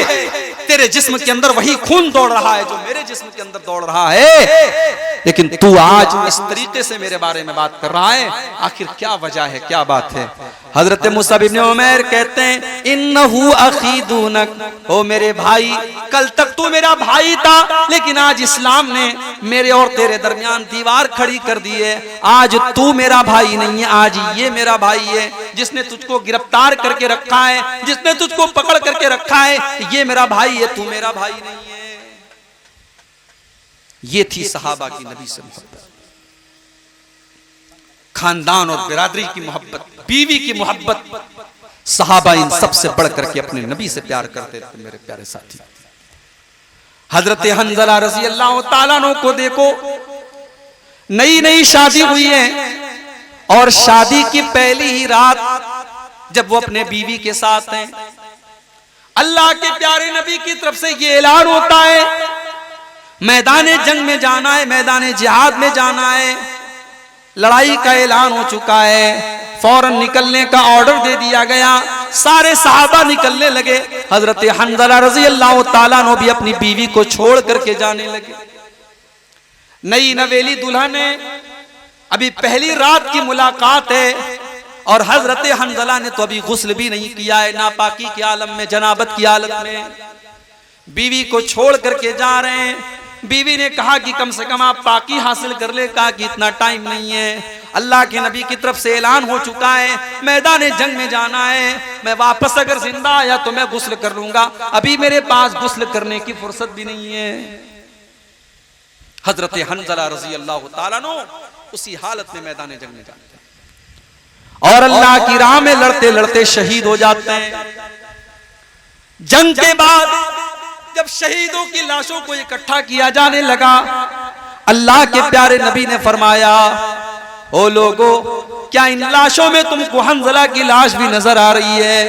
Speaker 1: तेरे जिस्म के अंदर वही खून दौड़ रहा है जो मेरे जिस्म के अंदर दौड़ रहा है, लेकिन तू आज इस तरीके से मेरे बारे में बात कर रहा है, आखिर क्या वजह है, क्या बात है? हजरत मुसअब इब्न उमैर कहते हैं, इन्नहु अखी दूनक, ओ मेरे भाई, कल तक तू मेरा भाई था, लेकिन आज इस्लाम ने मेरे और तेरे दरमियान दीवार खड़ी कर दी है। आज तू मेरा भाई नहीं है, आज ये मेरा भाई है, जिसने तुझको गिरफ्तार करके रखा है, जिसने तुझको पकड़ करके रखा है, ये मेरा भाई है, तू मेरा भाई नहीं है। ये थी सहाबा की नबी से मोहब्बत, खानदान और बिरादरी की मोहब्बत, बीवी की मोहब्बत। सहाबा इन सबसे बढ़ करके अपने नबी से प्यार करते थे। मेरे प्यारे साथी, हजरत हंजला रजी अल्लाह ताला अन्हु को देखो, नई नई शादी हुई है, और शादी की पहली ही रात जब वो अपने बीवी के साथ हैं, अल्लाह के प्यारे नबी की तरफ से ये ऐलान होता है, मैदान जंग में जाना है, मैदान जिहाद में जाना है, लड़ाई का ऐलान हो चुका है, फौरन निकलने का ऑर्डर दे दिया गया। सारे सहाबा निकलने लगे। हजरत हंजला रजी अल्लाह ताला अन्हु भी अपनी बीवी को छोड़ करके जाने लगे। नई नवेली दुल्हन है, अभी पहली रात की मुलाकात है, और हजरत हंजला ने तो अभी गुस्ल भी नहीं किया है, नापाकी के आलम में, जनाबत की हालत में बीवी को छोड़ करके जा रहे हैं। बीवी ने कहा कि कम से कम आप पाकी हासिल कर ले, कहा कि इतना टाइम नहीं है, अल्लाह के नबी की तरफ से ऐलान हो चुका है, मैदान जंग में जाना है, मैं वापस अगर जिंदा आया तो मैं गुस्ल कर लूंगा, अभी मेरे पास गुस्ल करने की फुर्सत भी नहीं है। हजरत हंजला रजी अल्लाह ताला अन्हु उसी हालत में मैदान जंग में जाते हैं और अल्लाह की राह में लड़ते लड़ते शहीद हो जाते हैं। जंग के बाद जब शहीदों की लाशों को इकट्ठा किया जाने लगा, अल्लाह के प्यारे नबी ने फरमाया, ओ लोगो, क्या इन लाशों में तुमको हंजला की लाश भी नजर आ रही है?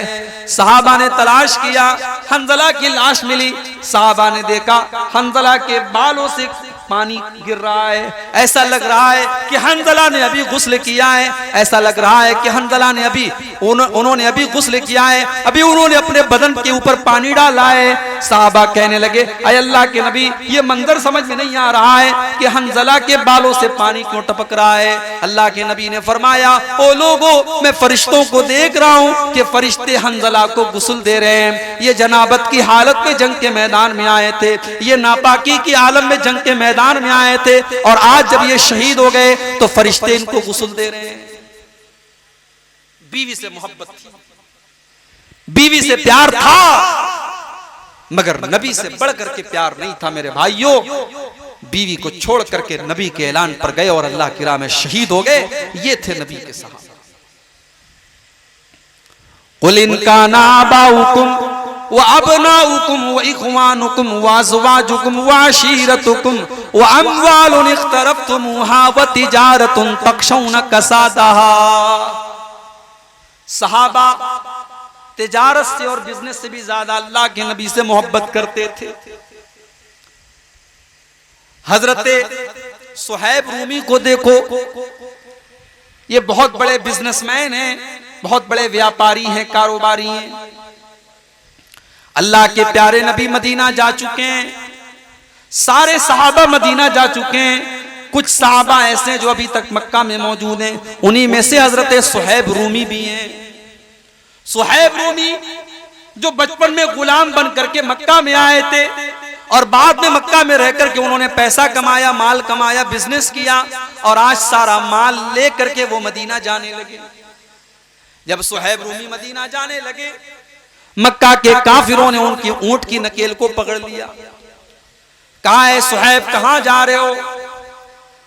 Speaker 1: सहाबा ने तलाश किया, हंजला की लाश मिली। सहाबा ने देखा हंजला के बालों से पानी गिर रहा है, ऐसा लग रहा है कि हंजला ने अभी गुस्ल किया है, ऐसा लग रहा है कि हंजला ने अभी उन्होंने अभी गुस्ल किया है, अभी उन्होंने अपने बदन के ऊपर पानी डाला है। सहाबा कहने लगे, अय अल्लाह के नबी, ये मंजर समझ में नहीं आ रहा है कि हंजला के बालों से पानी क्यों टपक रहा है। अल्लाह के नबी ने फरमाया, ओ लोगो, मैं फरिश्तों को देख रहा हूँ कि फरिश्ते हंजला को गुस्ल दे रहे हैं। ये जनाबत की हालत में जंग के मैदान में आए थे, ये नापाकी की आलम में जंग के मैदान में आए थे, और आज जब ये शहीद हो गए तो फरिश्ते इनको गुस्ल दे रहे हैं। बीवी से मोहब्बत थी, बीवी से प्यार था, मगर नबी से बढ़ करके प्यार नहीं था। मेरे भाइयों, बीवी को छोड़ करके नबी के ऐलान पर गए और अल्लाह की राह में शहीद हो गए। ये थे नबी के सहाबा। कुल इन काना आबाउकुम व अबनाउकुम व इख्वानुकुम व अज़वाजुकुम व अशीरतुकुम व अम्वालुन इख्तरफ्तुमुहा व तिजारतुन तख्शौन कसादहा। सहाबा तिजारत से और बिजनेस से भी ज्यादा अल्लाह के नबी से मोहब्बत करते थे। हजरत सुहैब रूमी को देखो, ये बहुत बड़े बिजनेसमैन हैं, बहुत बड़े व्यापारी हैं, कारोबारी हैं। अल्लाह के प्यारे नबी मदीना जा चुके हैं, सारे सहाबा मदीना जा चुके हैं। कुछ सहाबा ऐसे जो अभी तक मक्का में मौजूद हैं, उन्हीं में से हजरत सुहैब रूमी भी हैं। सुहैब रूमी जो बचपन में गुलाम बन करके मक्का में आए थे और बाद में मक्का में रह करके उन्होंने पैसा कमाया, माल कमाया, बिजनेस किया और आज सारा माल ले करके वो मदीना जाने लगे। जब सुहैब रूमी मदीना जाने लगे, मक्का के काफिरों ने उनकी ऊंट की नकेल को पकड़ लिया। कहा है सुहैब कहां जा रहे हो?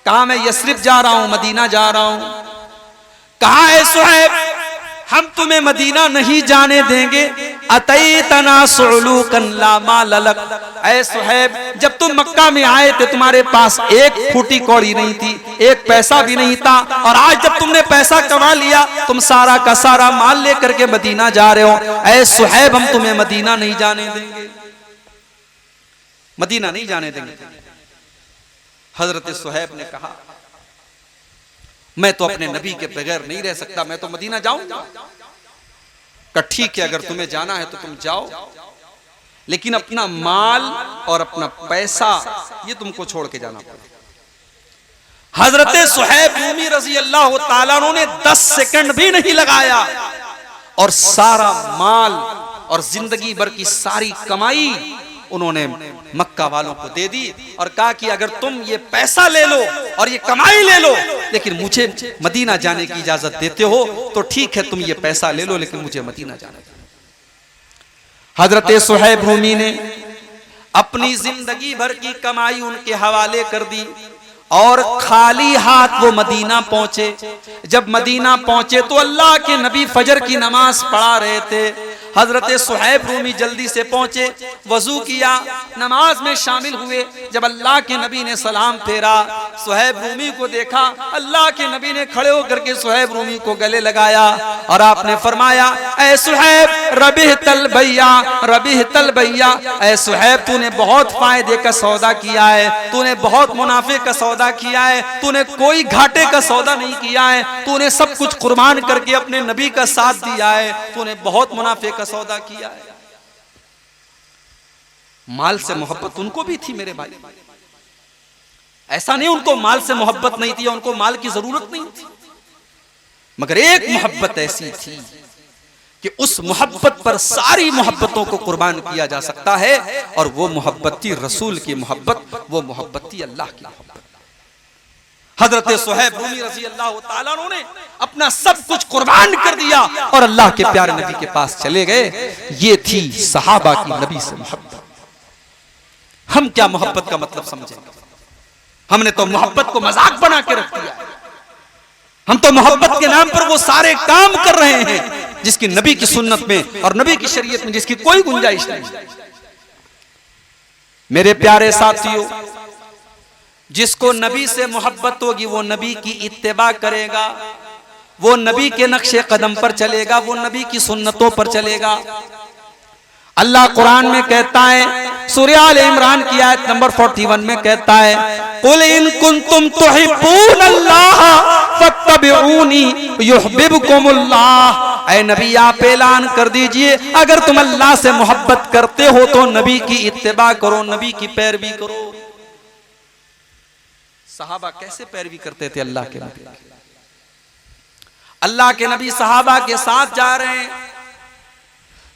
Speaker 1: कहा मैं यस्रिब जा रहा हूं, मदीना जा रहा हूं। कहा है सुहैब हम तुम्हें मदीना नहीं जाने देंगे। अतैतना सुलूकन ला माल लक। ऐ सुहैब जब तुम मक्का में आए थे तुम्हारे पास एक फूटी कौड़ी नहीं थी, एक पैसा भी नहीं था, और आज जब तुमने पैसा कमा लिया तुम सारा का सारा माल लेकर के मदीना जा रहे हो। ऐ सुहैब हम तुम्हें मदीना नहीं जाने देंगे, मदीना नहीं जाने देंगे। हजरत सुहैब ने कहा मैं तो अपने नबी के बगैर नहीं रह सकता, मैं तो मदीना जाऊंगा। कहा ठीक है, अगर तुम्हें जाना है तो तुम जाओ, लेकिन अपना माल और अपना पैसा ये तुमको छोड़ के जाना पड़ेगा। हजरत सुहैब रूमी रजी अल्लाह ताला अन्हु ने 10 सेकंड भी नहीं लगाया और सारा माल और जिंदगी भर की सारी कमाई उन्होंने मक्का वालों को दे दी और कहा कि अगर तुम ये पैसा ले लो और ये कमाई ले लो, लेकिन मुझे मदीना जाने की इजाजत देते हो तो ठीक है, तुम ये पैसा ले लो, लेकिन मुझे मदीना जाना चाहिए। हजरत सुहैब रूमी ने अपनी जिंदगी भर की कमाई उनके हवाले कर दी और खाली हाथ वो मदीना पहुंचे। जब मदीना पहुंचे तो अल्लाह के नबी फजर की नमाज पढ़ा रहे थे। हजरत सुहैब रूमी जल्दी से पहुंचे, वजू किया, नमाज में शामिल हुए। जब अल्लाह के नबी ने सलाम फेरा, सुहैब रूमी को देखा, अल्लाह के नबी ने खड़े होकर के सुहैब रूमी को गले लगाया और आपने फरमाया ऐ सुहैब रबिह तल भैया, रबिह तल भैया। ऐ सुहैब तूने बहुत फायदे का सौदा किया है, तूने बहुत मुनाफे का सौदा किया है, तूने कोई घाटे का सौदा नहीं किया है, तूने सब कुछ कुर्बान करके अपने नबी का साथ दिया है, तूने बहुत मुनाफे का सौदा किया है। माल से मोहब्बत उनको भी थी मेरे भाई, ऐसा नहीं उनको माल से मोहब्बत नहीं थी, उनको माल की जरूरत नहीं थी, मगर एक मोहब्बत ऐसी थी कि उस मोहब्बत पर सारी मोहब्बतों को कुर्बान किया जा सकता है, और वो मोहब्बत थी रसूल की मोहब्बत, वो मोहब्बत थी अल्लाह की मोहब्बत। हजरत सुहैब रूमी रज़ी अल्लाह ताला अन्हु ने अपना सब कुछ कुर्बान कर दिया और अल्लाह के प्यारे नबी के पास चले गए। ये थी सहाबा की नबी से मोहब्बत। हम क्या मोहब्बत का मतलब समझेंगे? हमने तो मोहब्बत को मजाक बना के रख दिया। हम तो मोहब्बत के नाम पर वो सारे काम कर रहे हैं जिसकी नबी की सुन्नत में और नबी की शरीयत में जिसकी कोई गुंजाइश नहीं। मेरे प्यारे साथियों, जिसको नबी से मोहब्बत होगी वो नबी की इत्तिबा करेगा, वो नबी के नक्शे कदम पर चलेगा, वो नबी की सुन्नतों पर चलेगा। अल्लाह कुरान में कहता है, सूरह आल इमरान की आयत नंबर 41 में कहता है, कुल इन कुंतुम तुहिब्बूनल्लाह फत्तबिऊनी युहब्बिबकुमुल्लाह। ऐ नबी आप ऐलान कर दीजिए, अगर तुम अल्लाह से मोहब्बत करते हो तो नबी की इत्तिबा करो, नबी की पैरवी करो। सहाबा कैसे पैरवी करते थे अल्लाह के नबी? अल्लाह के नबी सहाबा के साथ जा रहे हैं,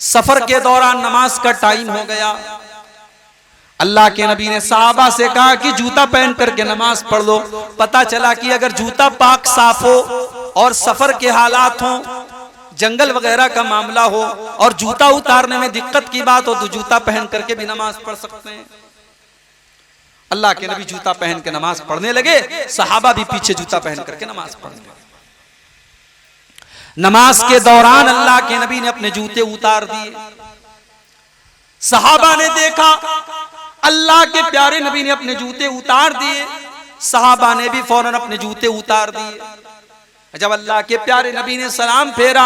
Speaker 1: सफर के दौरान नमाज का टाइम हो गया। अल्लाह के नबी ने सहाबा से कहा कि जूता पहन करके नमाज पढ़ लो। पता चला कि अगर जूता पाक साफ हो और सफर के हालात हों जंगल वगैरह का मामला हो और जूता उतारने में दिक्कत की बात हो तो जूता पहन करके भी नमाज पढ़ सकते हैं। अल्लाह के नबी जूता पहन के नमाज पढ़ने लगे, सहाबा भी पीछे जूता पहन करके नमाज पढ़ने लगे। नमाज के दौरान अल्लाह के नबी ने अपने जूते उतार दिए। सहाबा ने देखा अल्लाह के प्यारे नबी ने अपने जूते उतार दिए, सहाबा ने भी फौरन अपने जूते उतार दिए। जब अल्लाह के प्यारे नबी ने सलाम फेरा,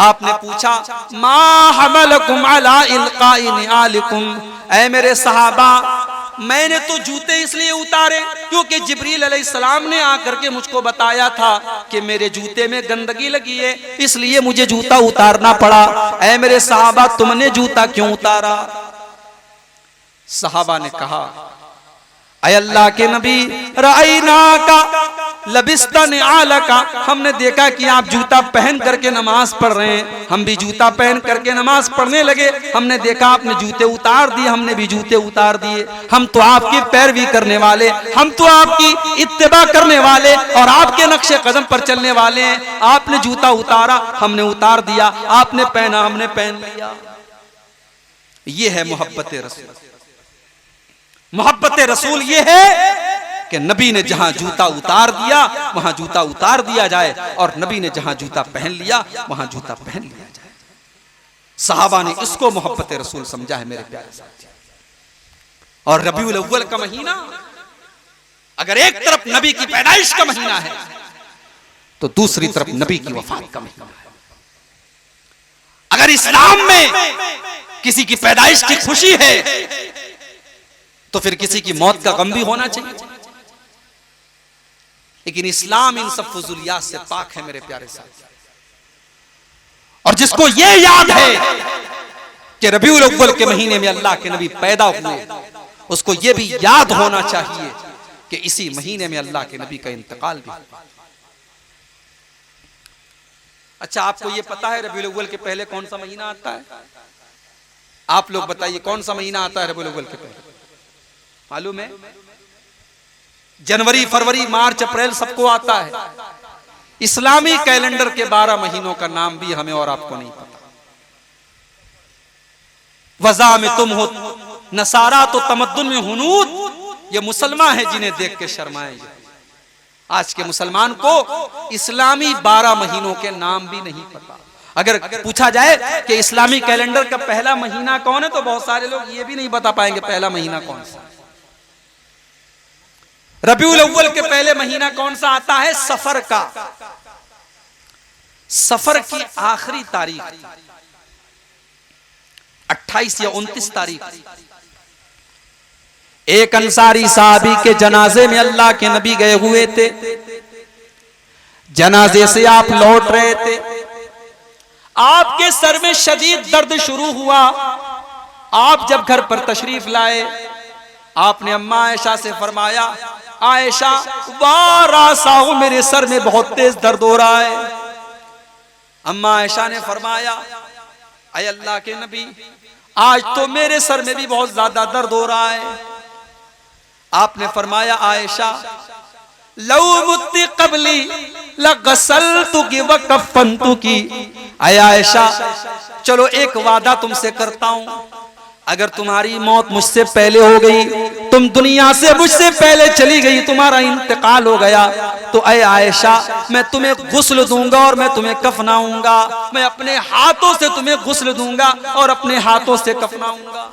Speaker 1: आपने पूछा मा हमलकुम अला इल्काई निआलिकुम, ऐ मेरे सहाबा मैंने तो जूते इसलिए उतारे क्योंकि जिब्रील अलैहिस्सलाम ने आकर के मुझको बताया था कि मेरे जूते में गंदगी लगी है, इसलिए मुझे जूता उतारना पड़ा। ऐ मेरे सहाबा तुमने जूता क्यों उतारा? सहाबा ने कहा ऐ अल्लाह के नबी राइना का लबिस्तन आलका, हमने देखा कि आप जूता पहन करके नमाज पढ़ रहे हैं, हम भी जूता पहन करके नमाज पढ़ने लगे। हमने देखा आपने जूते उतार दिए, हमने भी जूते उतार दिए। हम तो आपकी पैरवी करने वाले, हम तो आपकी इत्तिबा करने वाले और आपके नक्शे कदम पर चलने वाले हैं। आपने जूता उतारा, हमने उतार दिया, आपने पहना, हमने पहन लिया। ये है मोहब्बत रसूल। मोहब्बत रसूल ये है कि नबी ने जहां जूता उतार दिया वहां जूता उतार दिया जाए और नबी ने जहां जूता पहन लिया वहां जूता पहन लिया जाए। सहाबा ने इसको मोहब्बत रसूल समझा है मेरे प्यारे साथी। और रबीउल अव्वल का महीना अगर एक तरफ नबी की पैदाइश का महीना है तो दूसरी तरफ नबी की वफात का महीना है। अगर इस्लाम में किसी की पैदाइश की खुशी है तो फिर किसी की मौत का गम भी होना चाहिए, लेकिन इस्लाम इन सब फुजुलियात से पाक है मेरे प्यारे साथी। और जिसको ये याद है कि रबीउल अव्वल के महीने में अल्लाह के नबी पैदा हुए, उसको ये भी याद होना चाहिए कि इसी महीने में अल्लाह के नबी का इंतकाल भी हुआ। अच्छा, आपको ये पता है रबीउल अव्वल के पहले कौन सा महीना आता है? आप लोग बताइए कौन सा महीना आता है रबीउल अव्वल के पहले? मालूम है? जनवरी, फरवरी, मार्च, अप्रैल सबको आता है। इस्लामी कैलेंडर के 12 महीनों का नाम भी हमें और आपको नहीं पता। वज़ा में तुम हो नसारा तो तमद्दुन में हुनूद, ये मुसलमान है जिन्हें देख के शर्माए। आज के मुसलमान को इस्लामी 12 महीनों के नाम भी नहीं पता। अगर पूछा जाए कि इस्लामी कैलेंडर का पहला महीना कौन है तो बहुत सारे लोग ये भी नहीं बता पाएंगे पहला महीना कौन सा। रबीउल अव्वल के पहले महीना कौन सा आता है? सफर का। सफर की आखिरी तारीख 28 या 29 तारीख एक अंसारी साहबी के जनाजे में अल्लाह के नबी गए हुए थे। जनाजे से आप लौट रहे थे, आपके सर में शदीद दर्द शुरू हुआ। आप जब घर पर तशरीफ लाए, आपने अम्मा आयशा से फरमाया आयशा वारासा हो, मेरे सर में बहुत तेज दर्द हो रहा है। अम्मा आयशा ने फरमाया ऐ अल्लाह के नबी आज तो मेरे सर में भी बहुत ज्यादा दर्द हो रहा है। आपने फरमाया आयशा लौ मुत्ती कबली लगसलतुकी व कफनतुकी। ऐ आयशा चलो एक वादा तुमसे करता हूं, अगर तुम्हारी मौत मुझसे पहले हो गई, तुम दुनिया से मुझसे पहले चली गई, तुम्हारा इंतकाल हो गया, तो ऐ आयशा मैं तुम्हें गुस्ल दूंगा और मैं तुम्हें कफनाऊंगा। मैं अपने हाथों से तुम्हें गुस्ल दूंगा और अपने हाथों से कफनाऊंगा।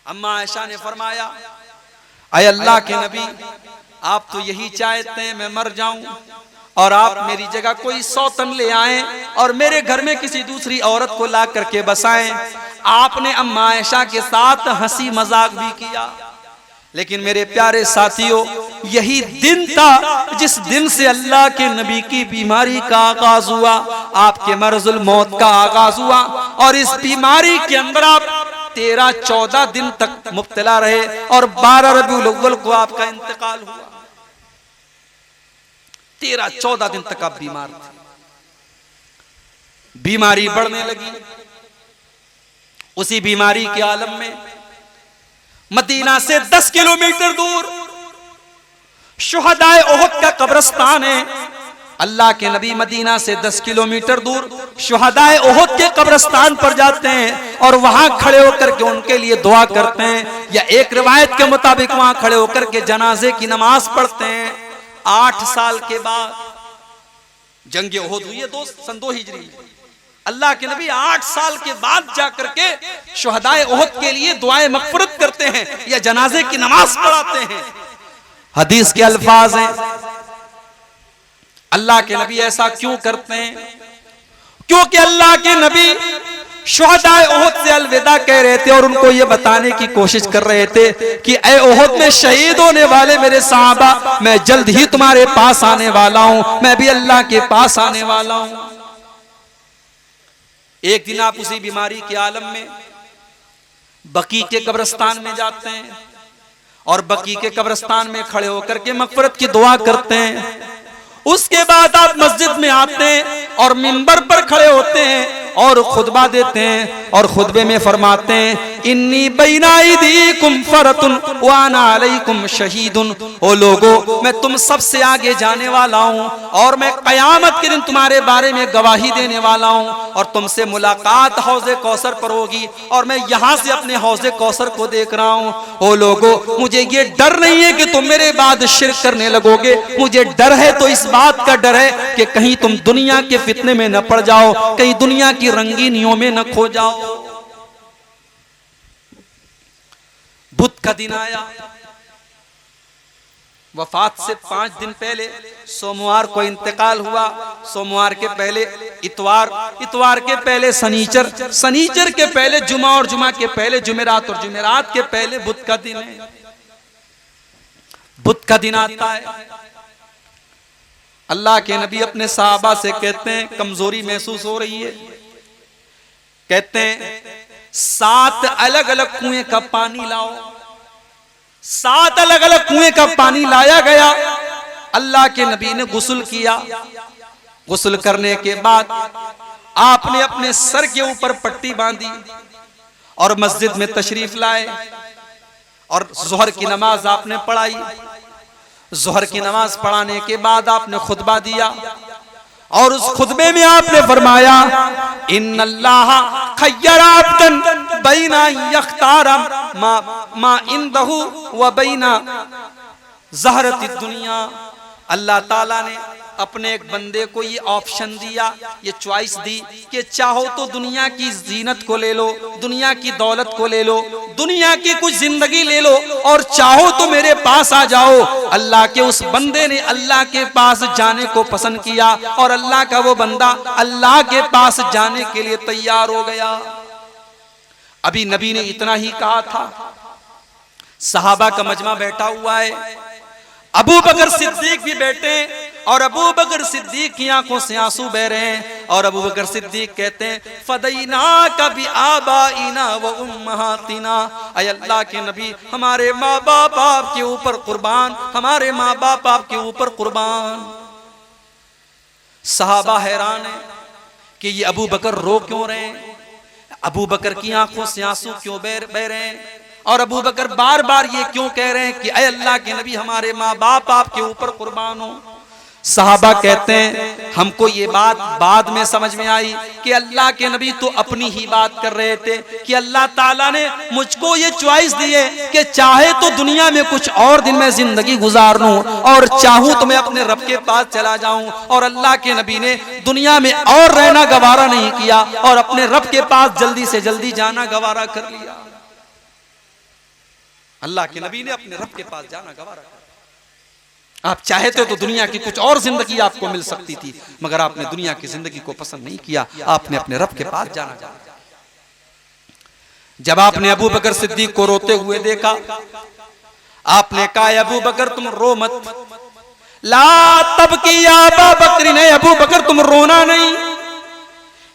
Speaker 1: अम्मा आयशा ने फरमाया ऐ अल्लाह के नबी आप तो यही चाहते हैं मैं मर जाऊं और आप मेरी जगह कोई सौतन ले आए और मेरे घर में किसी दूसरी औरत को ला करके बसाएं। आपने अम्मा आयशा के साथ हंसी मजाक भी किया, लेकिन मेरे प्यारे साथियों यही दिन था जिस दिन से अल्लाह के नबी की बीमारी का आगाज हुआ, आपके मर्जुल मौत का आगाज हुआ। और इस बीमारी के अंदर आप 13-14 दिन तक मुब्तला रहे और 12 रबीउल अव्वल को आपका इंतकाल हुआ। 13-14 दिन तक आप बीमार थे। बीमारी बढ़ने लगी। उसी बीमारी के आलम में मदीना से 10 किलोमीटर दूर शुहदाए ओहद का कब्रिस्तान है। अल्लाह के नबी मदीना से 10 किलोमीटर दूर शुहदाए ओहद के कब्रिस्तान पर जाते हैं और वहां खड़े होकर के उनके लिए दुआ करते हैं, या एक रिवायत के मुताबिक वहां खड़े होकर के जनाजे की नमाज पढ़ते हैं। 8 साल के बाद जंग ओहद हुई है दोस्त, सन 2 हिजरी। अल्लाह के नबी 8 साल के बाद जाकर के शुहदाए ओहद के लिए दुआए मगफिरत करते हैं या जनाजे की नमाज पढ़ाते हैं। हदीस के अल्फाज हैं, अल्लाह के नबी ऐसा क्यों करते हैं? क्योंकि अल्लाह के नबी शुहदाए ओहद से अलविदा कह रहे थे और उनको ये बताने की कोशिश कर रहे थे कि ए ओहद में शहीद होने वाले मेरे सहाबा, मैं जल्द ही तुम्हारे पास आने वाला हूं, मैं भी अल्लाह के पास आने वाला हूं। एक दिन आप उसी बीमारी के आलम में बकी के कब्रिस्तान में जाते हैं और बकी के कब्रिस्तान में खड़े होकर के मगफिरत की दुआ करते हैं। उसके बाद आप मस्जिद में आते हैं और मिंबर पर खड़े होते हैं और खुतबा देते हैं और खुतबे में फरमाते हैं, इन्नी बैना यदीकुम फरतुन व अना अलैकुम शहीदुन। ओ लोगो, मैं तुम सबसे आगे जाने वाला हूं और मैं कयामत के दिन तुम्हारे बारे में गवाही देने वाला हूं और तुमसे मुलाकात हौज़े कौसर पर होगी और मैं यहां से अपने हौज़े कौसर को देख रहा हूं। ओ लोगो, मुझे ये डर नहीं है कि तुम मेरे बाद शिर्क करने लगोगे, मुझे डर है तो इस बात का डर है कि कहीं तुम दुनिया के फितने में न पड़ जाओ, कहीं दुनिया की रंगीनियों में न खो जाओ। बुध का दिन आया, वफात से 5 दिन पहले सोमवार को इंतकाल हुआ, सोमवार के पहले इतवार, इतवार के पहले सनीचर, सनीचर के पहले जुमा और जुमा के पहले जुमेरात और जुमेरात के पहले बुध का दिन है। बुध का दिन आता है, अल्लाह के नबी अपने सहाबा से कहते हैं कमजोरी महसूस हो रही है, कहते हैं 7 अलग अलग कुएं का पानी लाओ। 7 अलग अलग कुएं का पानी लाया गया, अल्लाह के नबी ने गुस्ल किया। गुस्ल करने के बाद आपने अपने सर के ऊपर पट्टी बांधी और मस्जिद में तशरीफ लाए और ज़ोहर की नमाज आपने पढ़ाई। ज़ोहर की नमाज पढ़ाने के बाद आपने खुतबा दिया और उस खुतबे में आपने फरमाया, इन्नल्लाह खय्यरा अब्दन बैना यख्तारा मा इंदहु व बैना ज़हरति दुनिया। अल्लाह ताला ने अपने एक बंदे को ये ऑप्शन दिया, ये चॉइस दी कि चाहो तो दुनिया की जीनत को ले लो, दुनिया की दौलत को ले लो, दुनिया की कुछ जिंदगी ले लो और चाहो तो मेरे पास आ जाओ। अल्लाह के उस बंदे ने अल्लाह के पास जाने को पसंद किया और अल्लाह का वो बंदा अल्लाह के पास जाने के लिए तैयार हो गया। अभी नबी ने इतना ही कहा था, सहाबा का मजमा बैठा हुआ है, अबू बकर सिद्दीक भी बैठे और अबू बकर सिद्दीक की आंखों से आंसू बह रहे हैं और अबू बकर सिद्दीक कहते हैं, फदैना कभी आबाइना व उम्महातिना, ऐ अल्लाह के नबी हमारे माँ बाप आपके ऊपर कुर्बान, हमारे माँ बाप आपके ऊपर कुर्बान। सहाबा हैरान है कि ये अबू बकर रो क्यों रहे हैं, अबू बकर की आंखों से आंसू क्यों बह रहे हैं और अबू बकर बार बार ये क्यों कह रहे हैं कि ऐ अल्लाह के नबी हमारे माँ बाप आपके ऊपर कुर्बान हो। सहाबा कहते हैं हमको ये बात बाद में समझ में आई कि अल्लाह के नबी तो अपनी ही बात कर रहे थे कि अल्लाह ताला ने मुझको ये चॉइस दी है कि चाहे तो दुनिया में कुछ और दिन मैं जिंदगी गुजार लूं और चाहूं तो मैं अपने रब के पास चला जाऊं। और अल्लाह के नबी ने दुनिया में और रहना गवारा नहीं किया और अपने रब के पास जल्दी से जल्दी जाना गवारा कर लिया। अल्लाह के नबी ने अपने रब के पास जाना गवारा कर। आप चाहते तो दुनिया की कुछ और जिंदगी आपको मिल सकती थी, मगर आपने दुनिया की जिंदगी को पसंद नहीं किया, आपने अपने रब के पास जाना चाहा। जब आपने अबू बकर सिद्दीक को रोते हुए देखा, आपने कहा अबू बकर तुम रो मत, ला तबकी या अबा बकर, ने अबू बकर तुम रोना नहीं,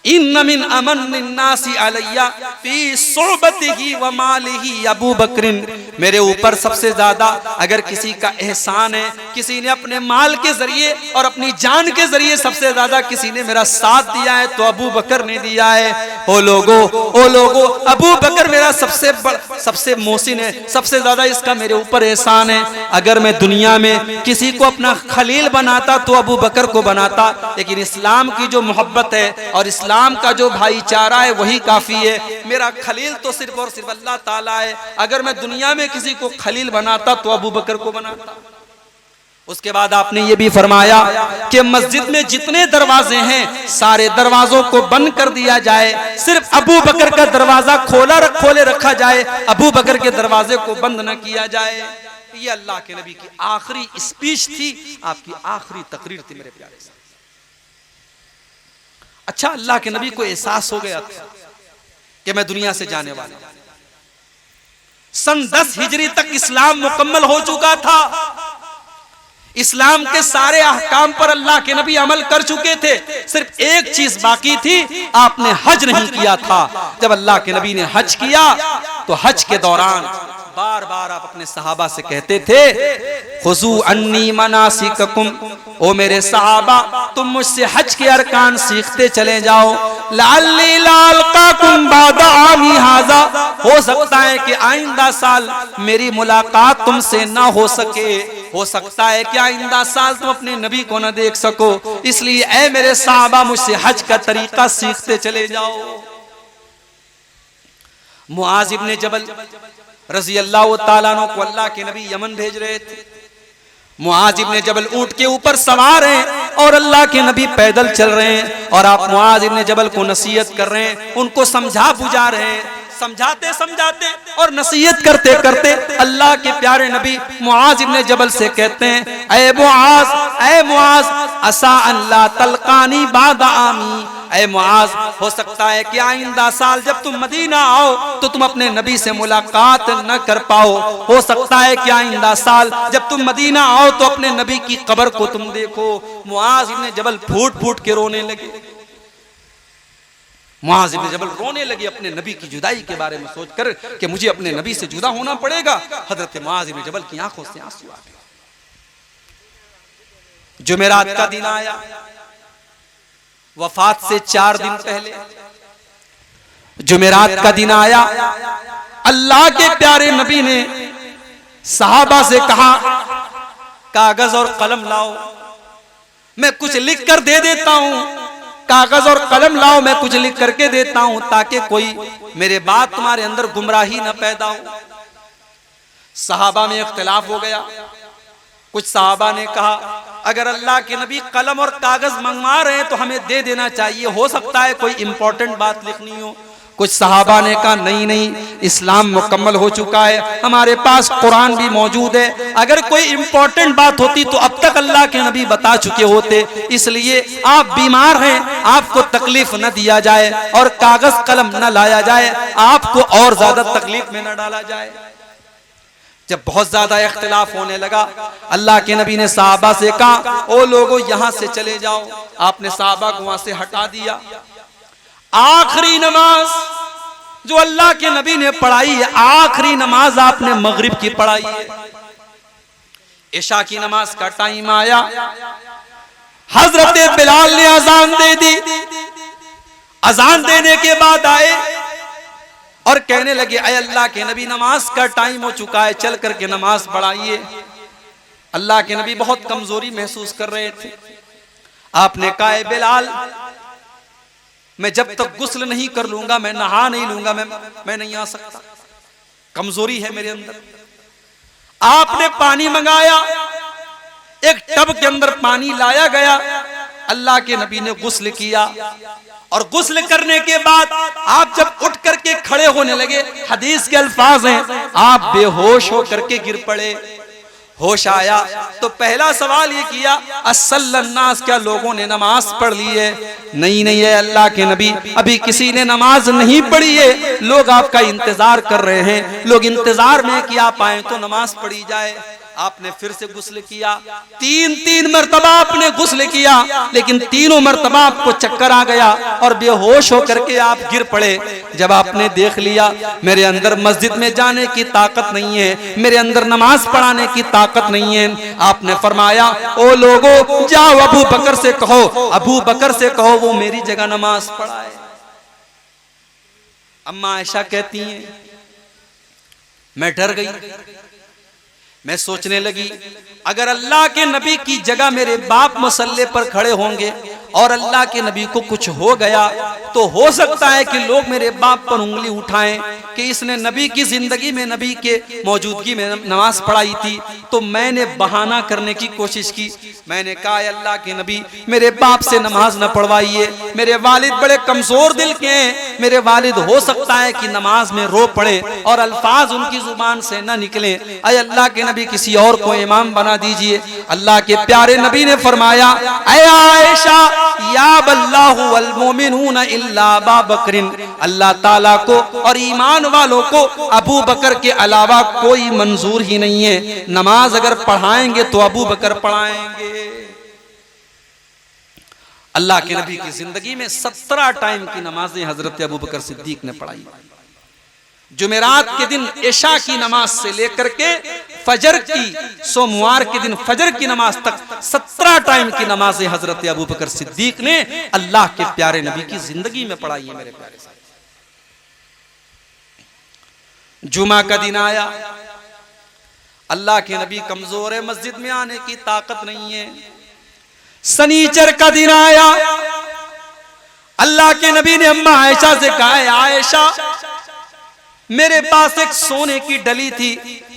Speaker 1: इन्न मिन अमन नासी अलैया फी सुहबतिही व मालिही अबू बकरिन, मेरे ऊपर सबसे ज्यादा अगर किसी का एहसान है, किसी ने अपने माल के जरिए और अपनी जान के जरिए सबसे ज्यादा किसी ने मेरा साथ दिया है तो अबू बकर ने दिया है। ओ लोगो अबू बकर मेरा सबसे मोहसिन है, सबसे ज्यादा इसका मेरे ऊपर एहसान है। अगर मैं दुनिया में किसी को अपना खलील बनाता तो अबू बकर को बनाता, लेकिन इस्लाम की जो मोहब्बत है और इस्लाम का जो भाईचारा है वही काफी है। मेरा खलील तो सिर्फ और सिर्फ अल्लाह ताला है। अगर मैं दुनिया में किसी को खलील बनाता तो अबू बकर को बनाता। उसके बाद आपने ये भी फरमाया कि मस्जिद में जितने दरवाजे हैं सारे दरवाजों को बंद कर दिया जाए, सिर्फ अबू बकर का दरवाजा खोले रखा जाए, अबू बकर के दरवाजे को बंद न किया जाए। ये अल्लाह के नबी की आखिरी स्पीच थी, आपकी आखिरी तकरीर थी मेरे प्यारे साहब। अच्छा, अल्लाह के नबी को एहसास हो गया था कि मैं दुनिया से जाने वाला हूं। सन 10 हिजरी तक इस्लाम मुकम्मल हो चुका था। इस्लाम के सारे अहकाम पर अल्लाह के नबी अमल कर चुके थे। सिर्फ एक चीज बाकी थी, आपने हज नहीं किया था। जब अल्लाह के नबी ने हज किया तो हज के दौरान बार बार आप अपने सहाबा से कहते थे, खुजू अन्नी मनासिककुम, ओ मेरे सहाबा तुम मुझसे हज के अरकान सीखते चले जाओ। लअल्ली लाल्काकुम बादा आमी हाजा, हो सकता है कि आइंदा साल मेरी मुलाकात तुमसे ना हो सके, हो सकता है कि आइंदा साल तुम अपने नबी को ना देख सको, इसलिए ऐ मेरे सहाबा मुझसे हज का तरीका सीखते चले जाओ। मुआज इब्ने जबल रज़ी अल्लाह ताला अन्हु को अल्लाह के नबी यमन भेज रहे थे। मुआज इब्ने जबल ऊंट के ऊपर सवार हैं और अल्लाह के नबी पैदल चल रहे हैं, और आप मुआज इब्ने जबल को नसीहत कर रहे हैं, उनको समझा बुझा रहे हैं। समझाते और नसीहत करते करते अल्लाह के प्यारे नबी मुआज इब्ने जबल से कहते हैं, ऐ मुआज असा अल्लाह तलकानी बादा आमी, ऐ मुआज हो सकता है कि आइंदा साल जब तुम मदीना आओ तो तुम अपने नबी से मुलाकात न कर पाओ। हो सकता है कि आइंदा साल जब तुम मदीना आओ तो अपने नबी की कब्र को तुम देखो। मुआज इब्ने जबल फूट फूट के रोने लगे। मुआज इब्ने जबल रोने लगे अपने नबी की जुदाई के बारे में सोचकर कि मुझे अपने नबी से जुदा होना पड़ेगा। हजरत मुआज इब्ने जबल की आंखों से आंसू आ गए। जुमेरात का दिन आया, वफात से 4 दिन पहले जुमेरात का दिन आया। अल्लाह के प्यारे नबी ने सहाबा से कहा, कागज और कलम लाओ, मैं कुछ लिख कर दे देता हूं। कागज और कलम लाओ, मैं कुछ लिख करके देता हूं ताकि कोई मेरे बाद तुम्हारे अंदर गुमराही न पैदा हो। सहाबा में इख्तिलाफ हो गया। कुछ सहाबा ने कहा, अगर अल्लाह के नबी कलम और कागज मंगवा रहे हैं तो हमें दे देना चाहिए, हो सकता है कोई इंपॉर्टेंट बात लिखनी हो। कुछ सहाबा ने कहा, नहीं, इस्लाम मुकम्मल हो चुका है, हमारे पास कुरान भी मौजूद है, अगर कोई इंपॉर्टेंट बात होती तो अब तक अल्लाह के नबी बता चुके होते, इसलिए आप बीमार हैं, आपको तकलीफ न दिया जाए और कागज कलम न लाया जाए, आपको और ज्यादा तकलीफ में न डाला जाए। जब बहुत ज्यादा इख्तिलाफ होने लगा, अल्लाह के नबी ने सहाबा से कहा, ओ लोगों यहां से चले जाओ। आपने सहाबा को वहां से हटा दिया। आखिरी नमाज जो अल्लाह के नबी ने पढ़ाई है, आखिरी नमाज आपने मगरिब की पढ़ाई है। इशा की नमाज का टाइम आया, हजरत बिलाल ने अजान दे दी। अजान देने के बाद आए और कहने लगे, ऐ अल्लाह के नबी नमाज का टाइम हो चुका है, चल करके नमाज पढ़ाइए। अल्लाह के नबी बहुत कमजोरी महसूस कर रहे थे। आपने कहा, बिलाल मैं जब तक गुस्ल नहीं कर लूंगा, मैं नहा नहीं लूंगा, मैं नहीं आ सकता, कमजोरी है मेरे अंदर। आपने पानी मंगाया, एक टब के अंदर पानी लाया गया, अल्लाह के नबी ने गुस्ल किया और गुस्ल करने के बाद आप जब उठ करके खड़े होने लगे, हदीस के अल्फाज हैं, आप बेहोश होकर के गिर पड़े। होश आया तो पहला सवाल ये किया, अस्सल्लन्नास, क्या लोगों ने नमाज पढ़ ली है? नहीं है अल्लाह के नबी, अभी किसी ने नमाज नहीं पढ़ी है, लोग आपका इंतजार कर रहे हैं, लोग इंतजार में कि आप आए तो नमाज पढ़ी जाए। आपने फिर से गुस्ल किया, 3 मरतबा आपने गुस्ल किया, लेकिन तीनों मरतबा आपको चक्कर आ गया और बेहोश होकर के आप गिर पड़े। जब आपने देख लिया मेरे अंदर मस्जिद में जाने की ताकत नहीं है, मेरे अंदर नमाज पढ़ाने की ताकत नहीं है, आपने फरमाया ओ लोगों जाओ अबू बकर से कहो, अबू बकर से कहो वो मेरी जगह नमाज पढ़ाए। अम्मा आयशा कहती हैं मैं डर गई, मैं सोचने लगी अगर अल्लाह के नबी की जगह मेरे बाप मसल्ले पर खड़े होंगे और अल्लाह के नबी को कुछ हो गया तो हो सकता है कि लोग मेरे बाप पर उंगली उठाएं कि इसने नबी की जिंदगी में नबी के मौजूदगी में नमाज पढ़ाई थी। तो मैंने बहाना करने की कोशिश की, मैंने कहा अल्लाह के नबी मेरे बाप से नमाज न पढ़वाइए, मेरे वालिद बड़े कमजोर दिल के हैं, मेरे वालिद हो सकता है कि नमाज में रो पड़े और अल्फाज उनकी जुबान से न निकले, अय अल्लाह के नबी किसी और को इमाम बना दीजिए। अल्लाह के प्यारे नबी ने फरमाया ऐ आयशा या बल्लाहु वल मोमिनूना इल्ला अबा बकरिन, अल्लाह ताला को और ईमान वालों को अबू बकर के अलावा कोई मंजूर ही नहीं है, नमाज अगर पढ़ाएंगे तो अबू बकर पढ़ाएंगे। अल्लाह के नबी की जिंदगी में 17 टाइम की नमाजें हजरत अबू बकर सिद्दीक ने पढ़ाई। जुमेरात के दिन इशा की नमाज से लेकर के फजर की, सोमवार के दिन फजर की नमाज तक 17 टाइम की नमाजें हजरत अबू बकर सिद्दीक ने अल्लाह के प्यारे नबी की जिंदगी में पढ़ाई है। मेरे प्यारे साहब, जुमा का दिन आया, अल्लाह के नबी कमजोर है, मस्जिद में आने की ताकत नहीं है। सनीचर का दिन आया, अल्लाह के नबी ने अम्मा आयशा से कहा आयशा मेरे पास एक सोने की डली थी,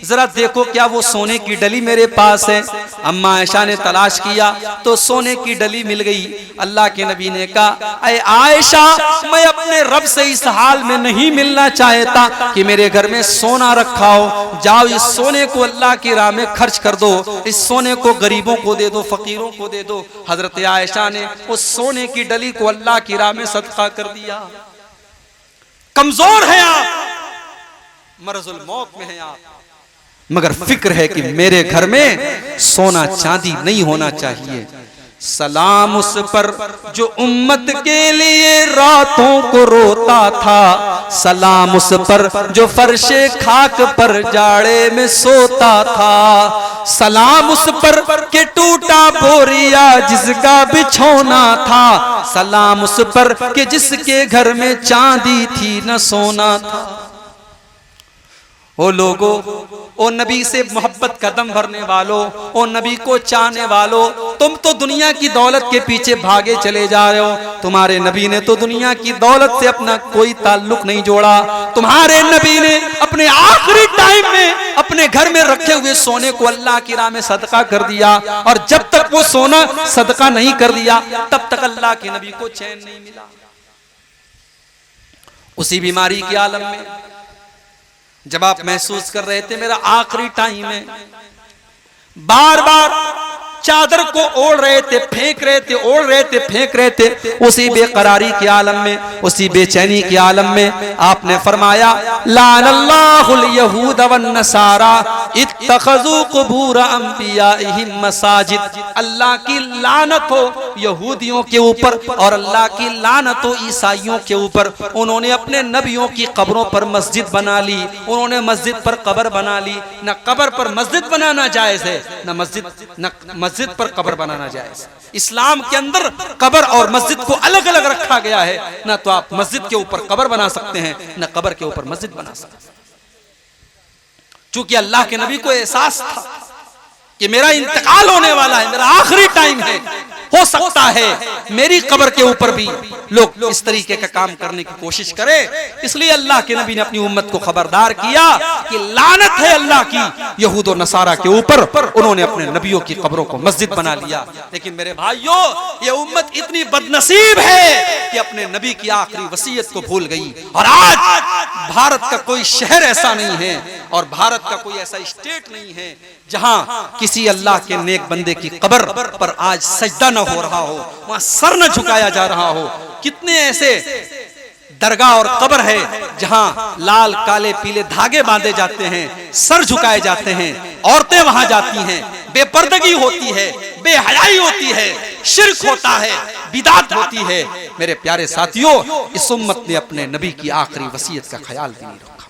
Speaker 1: जरा देखो क्या वो सोने की डली मेरे पास है। अम्मा आयशा ने तलाश किया तो सोने की डली मिल गई। अल्लाह के नबी ने कहा अय आयशा मैं अपने रब से इस हाल में नहीं मिलना चाहता कि मेरे घर में सोना रखा हो, जाओ इस सोने को अल्लाह की राह में खर्च कर दो, इस सोने को गरीबों को दे दो, फकीरों को दे दो। हजरत आयशा ने उस सोने की डली को अल्लाह की राह में सदका कर दिया। कमजोर है आप, मरजुल मौत में है आप, मगर फिक्र है कि मेरे घर में सोना चांदी नहीं होना चाहिए। सलाम उस पर जो उम्मत के लिए रातों को रोता था, सलाम उस पर जो फर्शे खाक पर जाड़े में सोता था, सलाम उस पर के टूटा बोरिया जिसका बिछौना था, सलाम उस पर के जिसके घर में चांदी थी न सोना था। ओ लोगो, ओ नबी से मोहब्बत कदम भरने वालों, ओ नबी को चाहने वालों, तुम तो दुनिया की दौलत के पीछे भागे चले जा रहे हो। तुम्हारे नबी ने तो दुनिया की दौलत से अपना कोई ताल्लुक नहीं जोड़ा। तुम्हारे नबी ने अपने आखिरी टाइम में अपने घर में रखे हुए सोने को अल्लाह की राह में सदका कर दिया, और जब तक वो सोना सदका नहीं कर दिया तब तक अल्लाह के नबी को चैन नहीं मिला। उसी बीमारी के आलम में जब आप महसूस कर रहे थे मेरा आखिरी टाइम है, बार बार चादर को ओढ़ रहे थे, फेंक रहे थे, ओढ़ रहे थे, फेंक रहे थे, उसी बेकरारी के आलम में, उसी बेचैनी के आलम में आपने फरमाया लानल्लाहुल यहूद वन नसारा इत्तखज़ू कुबूर अंबियाइहिम मसाजिद। अल्लाह की लानत हो यहूदियों के ऊपर और अल्लाह की लानत हो ईसाइयों के ऊपर। उन्होंने अपने नबियों की कब्रों पर मस्जिद बना ली, उन्होंने मस्जिद पर कब्र बना ली। न कब्र पर मस्जिद बनाना जायज है, न मस्जिद पर कब्र बनाना जायज। इस्लाम के अंदर कब्र और मस्जिद को अलग अलग रखा गया है। ना तो आप मस्जिद के ऊपर कब्र बना सकते हैं, न कब्र के ऊपर मस्जिद बना सकते हैं। चूंकि अल्लाह के नबी को एहसास था कि मेरा इंतकाल होने वाला है, मेरा आखिरी टाइम है, हो सकता है मेरी कब्र के ऊपर भी लोग इस तरीके का काम करने की कोशिश करें। इसलिए अल्लाह के नबी ने अपनी उम्मत को खबरदार किया कि लानत है अल्लाह की यहूद और नसारा के ऊपर, उन्होंने अपने नबियों की कब्रों को मस्जिद बना लिया। लेकिन मेरे भाइयों, ये उम्मत इतनी बदनसीब है कि अपने नबी की आखिरी वसीयत को भूल गई। और आज भारत का कोई शहर ऐसा नहीं है और भारत का कोई ऐसा स्टेट नहीं है जहां किसी अल्लाह के नेक बंदे की कब्र पर आज सजदा न हो रहा हो, वहां सर न झुकाया जा रहा हो। कितने ऐसे दरगाह और कब्र है जहां लाल काले पीले धागे बांधे जाते हैं, सर झुकाए जाते हैं, औरतें वहां जाती हैं, बेपर्दगी होती है, बेहयाई होती है, शिर्क होता है, बिदात होती है। मेरे प्यारे साथियों, इस उम्मत ने अपने नबी की आखिरी वसीयत का ख्याल भी नहीं रखा।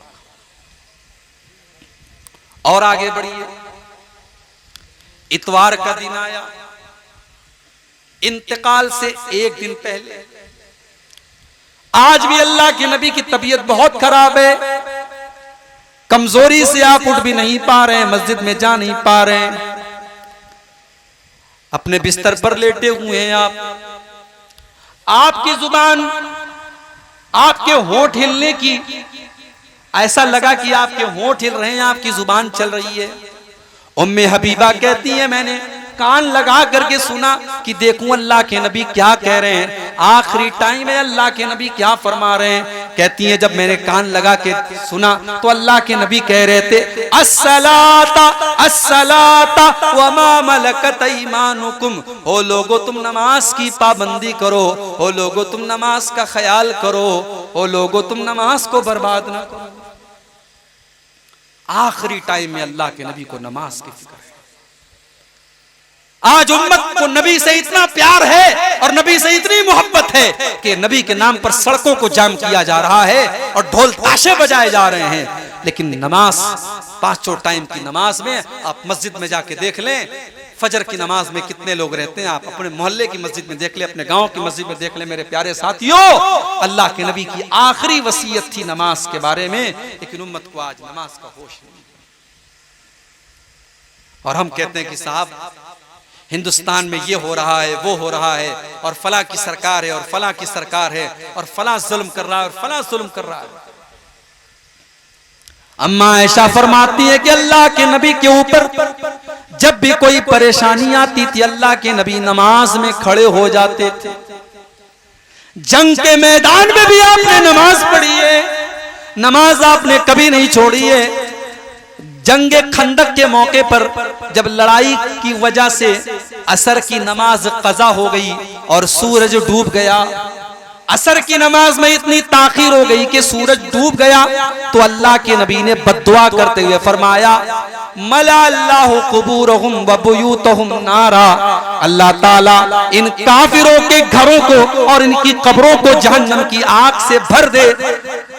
Speaker 1: और आगे बढ़िए, इतवार का दिन आया, इंतकाल से एक दिन पहले। आज भी अल्लाह के नबी की तबीयत बहुत खराब है, कमजोरी से आप उठ भी नहीं पा रहे हैं, मस्जिद में जा नहीं पा रहे हैं, अपने बिस्तर पर लेटे हुए हैं आपकी जुबान, आपके होंठ हिलने की, ऐसा लगा कि आपके होंठ हिल रहे हैं, आपकी जुबान चल रही है। उम्मे हबीबा कहती है, मैंने कान लगा करके सुना कि देखूं अल्लाह के नबी क्या कह रहे हैं, आखिरी टाइम है, अल्लाह के नबी क्या फरमा रहे हैं। कहती है, जब मैंने कान लगा के सुना तो अल्लाह के नबी कह रहे थे, अस्सलाता अस्सलाता व मा मलकत ईमानुकुम, ओ लोगो तुम नमाज की पाबंदी करो, ओ लोगो तुम नमाज का ख्याल करो, ओ लोगो तुम नमाज को बर्बाद ना करो। आखिरी टाइम में अल्लाह के नबी को नमाज की फिक्र है। आज उम्मत को नबी से इतना प्यार है और नबी से इतनी मोहब्बत है कि नबी के नाम पर सड़कों को जाम किया जा रहा है और ढोल ताशे बजाए जा रहे हैं, लेकिन नमाज, पांचों टाइम की नमाज में आप मस्जिद में जाके देख लें, फजर की नमाज में कितने लोग रहते हैं, आप अपने मोहल्ले की मस्जिद में देख ले, अपने गांव की मस्जिद में देख ले। मेरे प्यारे साथियों, अल्लाह के नबी की आखिरी वसीयत थी नमाज के बारे में, लेकिन उम्मत को आज नमाज का होश नहीं। और हम कहते हैं कि साहब हिंदुस्तान में ये हो रहा है, वो हो रहा है, और फला की सरकार है, और फला की सरकार है, और फला जुल्म कर रहा है, और फला जुल्म कर रहा है। अम्मा ऐशा फरमाती है कि अल्लाह के नबी के ऊपर जब भी कोई परेशानी आती थी, अल्लाह के नबी नमाज में खड़े हो जाते थे। जंग के मैदान में भी आपने नमाज पढ़ी है, नमाज आपने कभी नहीं छोड़ी है। जंगे खंदक के मौके पर जब लड़ाई की वजह से असर की नमाज कज़ा हो गई और सूरज डूब गया, असर की नमाज में इतनी ताखीर हो गई कि सूरज डूब गया, तो अल्लाह के नबी ने बद्दुआ करते हुए फरमाया, मला अल्लाहु कुबूरहुम व बुयूतहुम नारा, अल्लाह ताला इन काफिरों के घरों को और इनकी कब्रों को जहन्नम की आग से भर दे,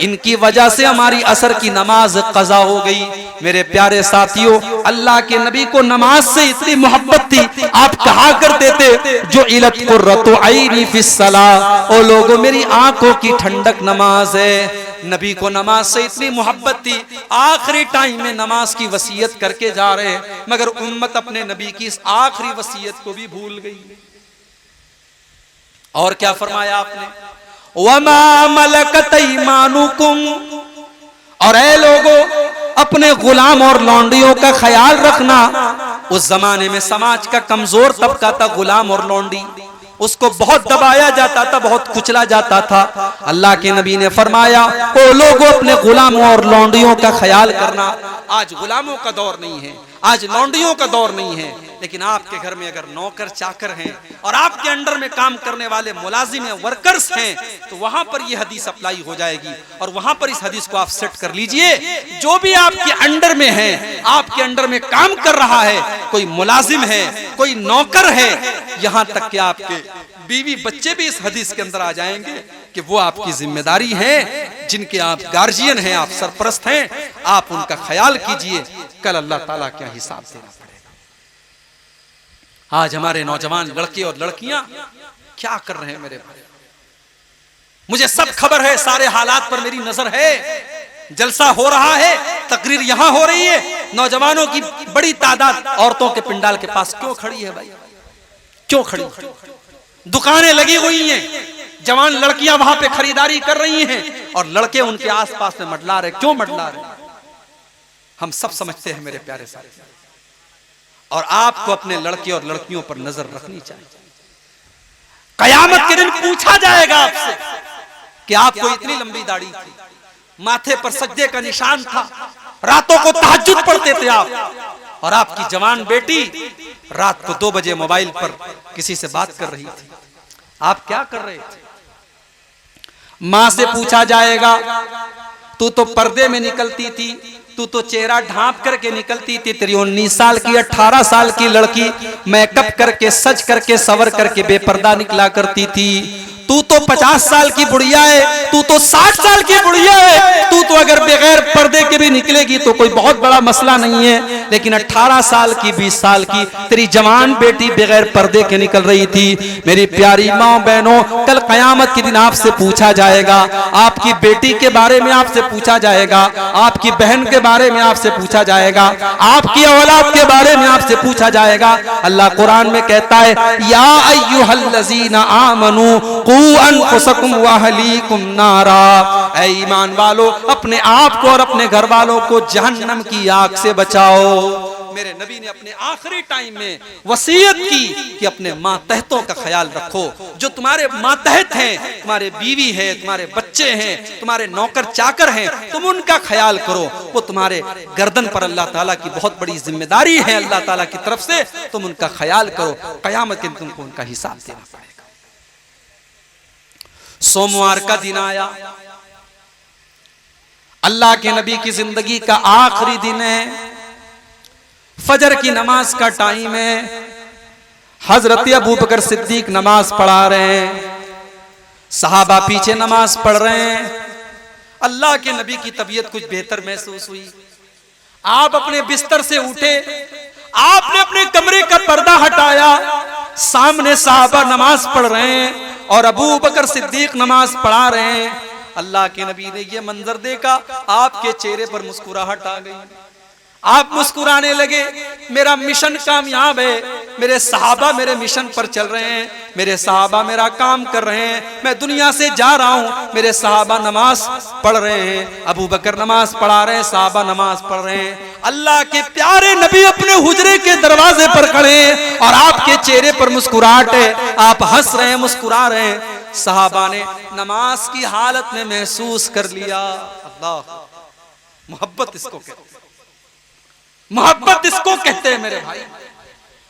Speaker 1: इनकी वजह से हमारी असर की नमाज कज़ा हो गई। मेरे प्यारे साथियों, अल्लाह के नबी को नमाज से इतनी मोहब्बत थी, आप कहा करते थे, जो इलत कुर्रतु ऐनी फिस्सलाह, ओ लोगों मेरी आंखों की ठंडक नमाज है। नबी को नमाज से इतनी मोहब्बत थी, आखिरी टाइम में नमाज की वसीयत करके जा रहे हैं, मगर उम्मत अपने नबी की इस आखिरी वसीयत को भी भूल गई। और क्या फरमाया आपने, वमा मलकत ईमानुकुम, और ऐ लोगों अपने गुलाम और लौंडियों का ख्याल रखना। उस जमाने में समाज का कमजोर तबका था गुलाम और लौंडी, उसको बहुत दबाया जाता था, बहुत कुचला जाता था। अल्लाह के नबी ने फरमाया, ओ लोगों अपने गुलामों और लौंडियों का ख्याल करना। आज गुलामों का दौर नहीं है, आज लौंडियों का दौर नहीं है, लेकिन आपके घर में अगर नौकर चाकर हैं और आपके अंडर में काम करने वाले मुलाजिम हैं, वर्कर्स हैं, तो वहां पर यह हदीस अप्लाई हो जाएगी और वहां पर इस हदीस को आप सेट कर लीजिए। जो भी आपके अंडर में है, आपके अंडर में काम कर रहा है, कोई मुलाजिम है, कोई नौकर है, यहां तक कि आपके बीवी बच्चे भी इस हदीस के अंदर आ जाएंगे कि वो आपकी जिम्मेदारी है, जिनके आप गार्जियन हैं, आप सरपरस्त हैं, आप उनका ख्याल कीजिए, कल अल्लाह ताला क्या हिसाब देना पड़ेगा। आज हमारे नौजवान लड़के और लड़कियां क्या कर रहे हैं मेरे भाई, मुझे सब खबर है, सारे हालात पर मेरी नजर है। जलसा हो रहा है, तकरीर यहां हो रही है, नौजवानों की बड़ी तादाद औरतों के पिंडाल के पास क्यों खड़ी है भाई, क्यों खड़ी? दुकानें लगी हुई हैं, जवान लड़कियां वहां पे खरीदारी कर रही हैं और लड़के उनके आसपास में मंडला रहे। क्यों मंडला रहे? हम सब समझते हैं मेरे प्यारे साथी, और आपको अपने लड़के और लड़कियों पर नजर रखनी चाहिए। कयामत के दिन पूछा जाएगा आपसे कि आपको इतनी लंबी दाढ़ी थी, माथे पर सज्जे का निशान था, रातों को तहज्जुद पढ़ते थे आप, और आपकी जवान बेटी रात को 2 बजे मोबाइल पर किसी से बात कर रही थी, आप क्या कर रहे थे? मां से पूछा जाएगा तू तो पर्दे में निकलती थी, तू तो चेहरा ढांप करके निकलती थी, तेरी 19 साल की 18 साल की लड़की मेकअप करके सज करके सवर करके बेपर्दा निकला करती थी। तू तो 50 साल की बुढ़िया है, तू तो 60 साल की बुढ़िया है, तू तो अगर बगैर पर्दे के भी निकलेगी तो कोई बहुत बड़ा मसला नहीं है। लेकिन 18 साल की 20 साल की तेरी जवान बेटी बगैर पर्दे के निकल रही थी। मेरी प्यारी माँ बहनों, कल कयामत के दिन आपसे पूछा जाएगा, आपकी बेटी के बारे में आपसे पूछा जाएगा, आपकी बहन के बारे में आपसे पूछा जाएगा, आपकी औलाद के बारे में आपसे पूछा जाएगा। अल्लाह कुरान में कहता है, या अय्युहल्लज़ीना आमनू अनफुसकुम व अहलीकुम नारा, ऐ ईमान वालों अपने आप को और अपने घर वालों को जहन्नम की आग से बचाओ। मेरे नबी ने अपने आखिरी टाइम में वसीयत की कि अपने मातहतों का ख्याल रखो। जो तुम्हारे मातहत हैं, तुम्हारे बीवी है, तुम्हारे बच्चे हैं, तुम्हारे नौकर चाकर हैं, तुम उनका ख्याल करो। वो तुम्हारे गर्दन पर अल्लाह ताला की बहुत बड़ी जिम्मेदारी है, अल्लाह ताला की तरफ से, तुम उनका ख्याल करो। कयामत के दिन तुमको उनका हिसाब देना पड़ेगा। सोमवार का दिन आया, अल्लाह के नबी की जिंदगी का आखिरी दिन है, फजर की नमाज का टाइम है। हजरत अबू बकर सिद्दीक नमाज पढ़ा रहे हैं, सहाबा पीछे नमाज पढ़ रहे हैं। अल्लाह के नबी की तबीयत कुछ बेहतर महसूस हुई। आप अपने बिस्तर से उठे, आपने अपने कमरे का पर्दा हटाया, सामने सहाबा नमाज पढ़ रहे हैं और अबू बकर सिद्दीक नमाज पढ़ा रहे हैं। अल्लाह के नबी ने यह मंजर देखा, आपके चेहरे पर मुस्कुराहट आ गई, आप मुस्कुराने लगे। मेरा मिशन कामयाब है, मेरे सहाबा मेरे मिशन पर चल रहे हैं, मेरे सहाबा मेरा काम कर रहे हैं, मैं दुनिया से जा रहा हूं, मेरे सहाबा नमाज पढ़ रहे हैं, अबू बकर नमाज पढ़ा रहे हैं, सहाबा नमाज पढ़ रहे हैं। अल्लाह के प्यारे नबी अपने हुजरे के दरवाजे पर खड़े हैं और आपके चेहरे पर मुस्कुराहट है, आप हंस रहे हैं, मुस्कुरा रहे हैं। सहाबा ने नमाज की हालत में महसूस कर लिया, अल्लाह, मोहब्बत इसको कहते हैं, मोहब्बत इसको कहते हैं मेरे भाई।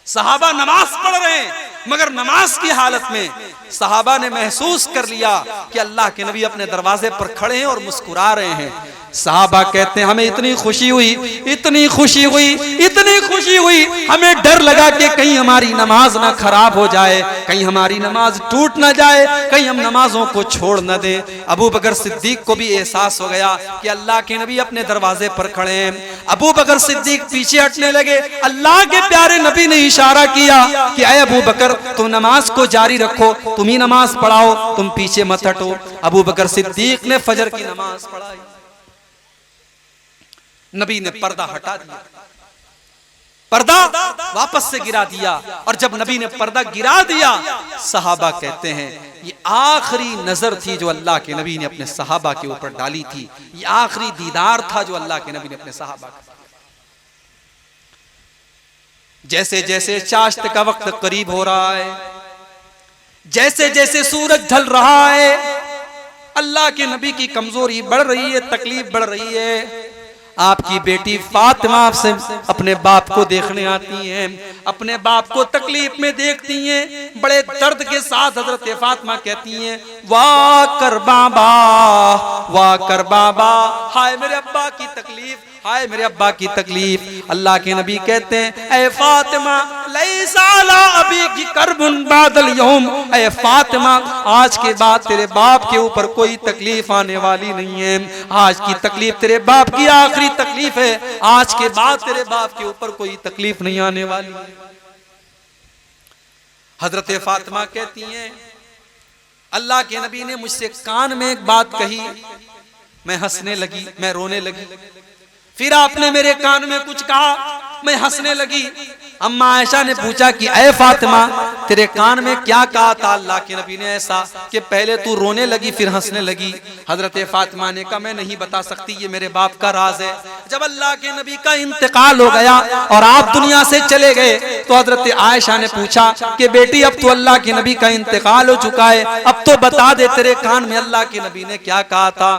Speaker 1: सहाबा नमाज पढ़ रहे हैं, मगर नमाज की हालत में सहाबा ने महसूस कर लिया कि अल्लाह के नबी अपने दरवाजे पर खड़े हैं और मुस्कुरा रहे हैं। सहाबा कहते हैं, हमें इतनी खुशी हुई, इतनी खुशी हुई, इतनी खुशी हुई, हमें डर लगा कि कहीं हमारी नमाज ना खराब हो जाए, कहीं हमारी नमाज टूट ना जाए, कहीं हम नमाजों को छोड़ न दें। अबू बकर सिद्दीक को भी एहसास हो गया कि अल्लाह के नबी अपने दरवाजे पर खड़े हैं। अबू बकर सिद्दीक पीछे हटने लगे। अल्लाह के प्यारे नबी ने इशारा किया कि ऐ अबू बकर, तुम नमाज को जारी रखो, तुम ही नमाज पढ़ाओ, तुम पीछे मत हटो। अबू बकर सिद्दीक ने फजर की नमाज पढ़ाई। नबी ने पर्दा हटा दिया, पर्दा वापस से गिरा दिया, और जब नबी ने पर्दा गिरा दिया, सहाबा कहते हैं ये आखिरी नजर थी जो अल्लाह के नबी ने अपने सहाबा के ऊपर डाली थी, ये आखिरी दीदार था जो अल्लाह के नबी ने अपने सहाबा का। जैसे जैसे चाश्त का वक्त करीब हो रहा है, जैसे जैसे सूरज ढल रहा है, अल्लाह के नबी की कमजोरी बढ़ रही है, तकलीफ बढ़ रही है। आपकी बेटी फातिमा आपसे अपने बाप को देखने आती हैं, अपने बाप को तकलीफ में देखती हैं, बड़े दर्द के साथ हजरत फातिमा कहती हैं, वाह कर बाबा, वाह कर बाबा, हाय मेरे अब्बा की तकलीफ, हाय मेरे अब्बा की तकलीफ। अल्लाह के नबी कहते हैं, ऐ फातिमा लैसा अला अबी की करबुन बादल यौम, ऐ फातिमा आज के बाद तेरे बाप के ऊपर कोई तकलीफ आने वाली नहीं है, आज की तकलीफ तेरे बाप की आखिरी तकलीफ है, आज के बाद तेरे बाप के ऊपर कोई तकलीफ नहीं आने वाली। हजरत फातिमा कहती हैं, अल्लाह के नबी ने मुझसे कान में एक बात कही, मैं हंसने लगी, मैं रोने लगी। फिर आपने मेरे कान में कुछ कहा, मैं हंसने लगी। अम्मा आयशा ने पूछा कि ऐ फातिमा तेरे कान में क्या कहा था अल्लाह के नबी ने ऐसा कि पहले तू रोने लगी फिर हंसने लगी। हजरत फातिमा ने कहा मैं नहीं बता सकती, ये मेरे बाप का राज है। जब अल्लाह के नबी का इंतकाल हो गया और आप दुनिया से चले गए तो हजरत आयशा ने पूछा कि बेटी अब तो अल्लाह के नबी का इंतकाल हो चुका है, अब तो बता दे तेरे कान में अल्लाह के नबी ने क्या कहा था।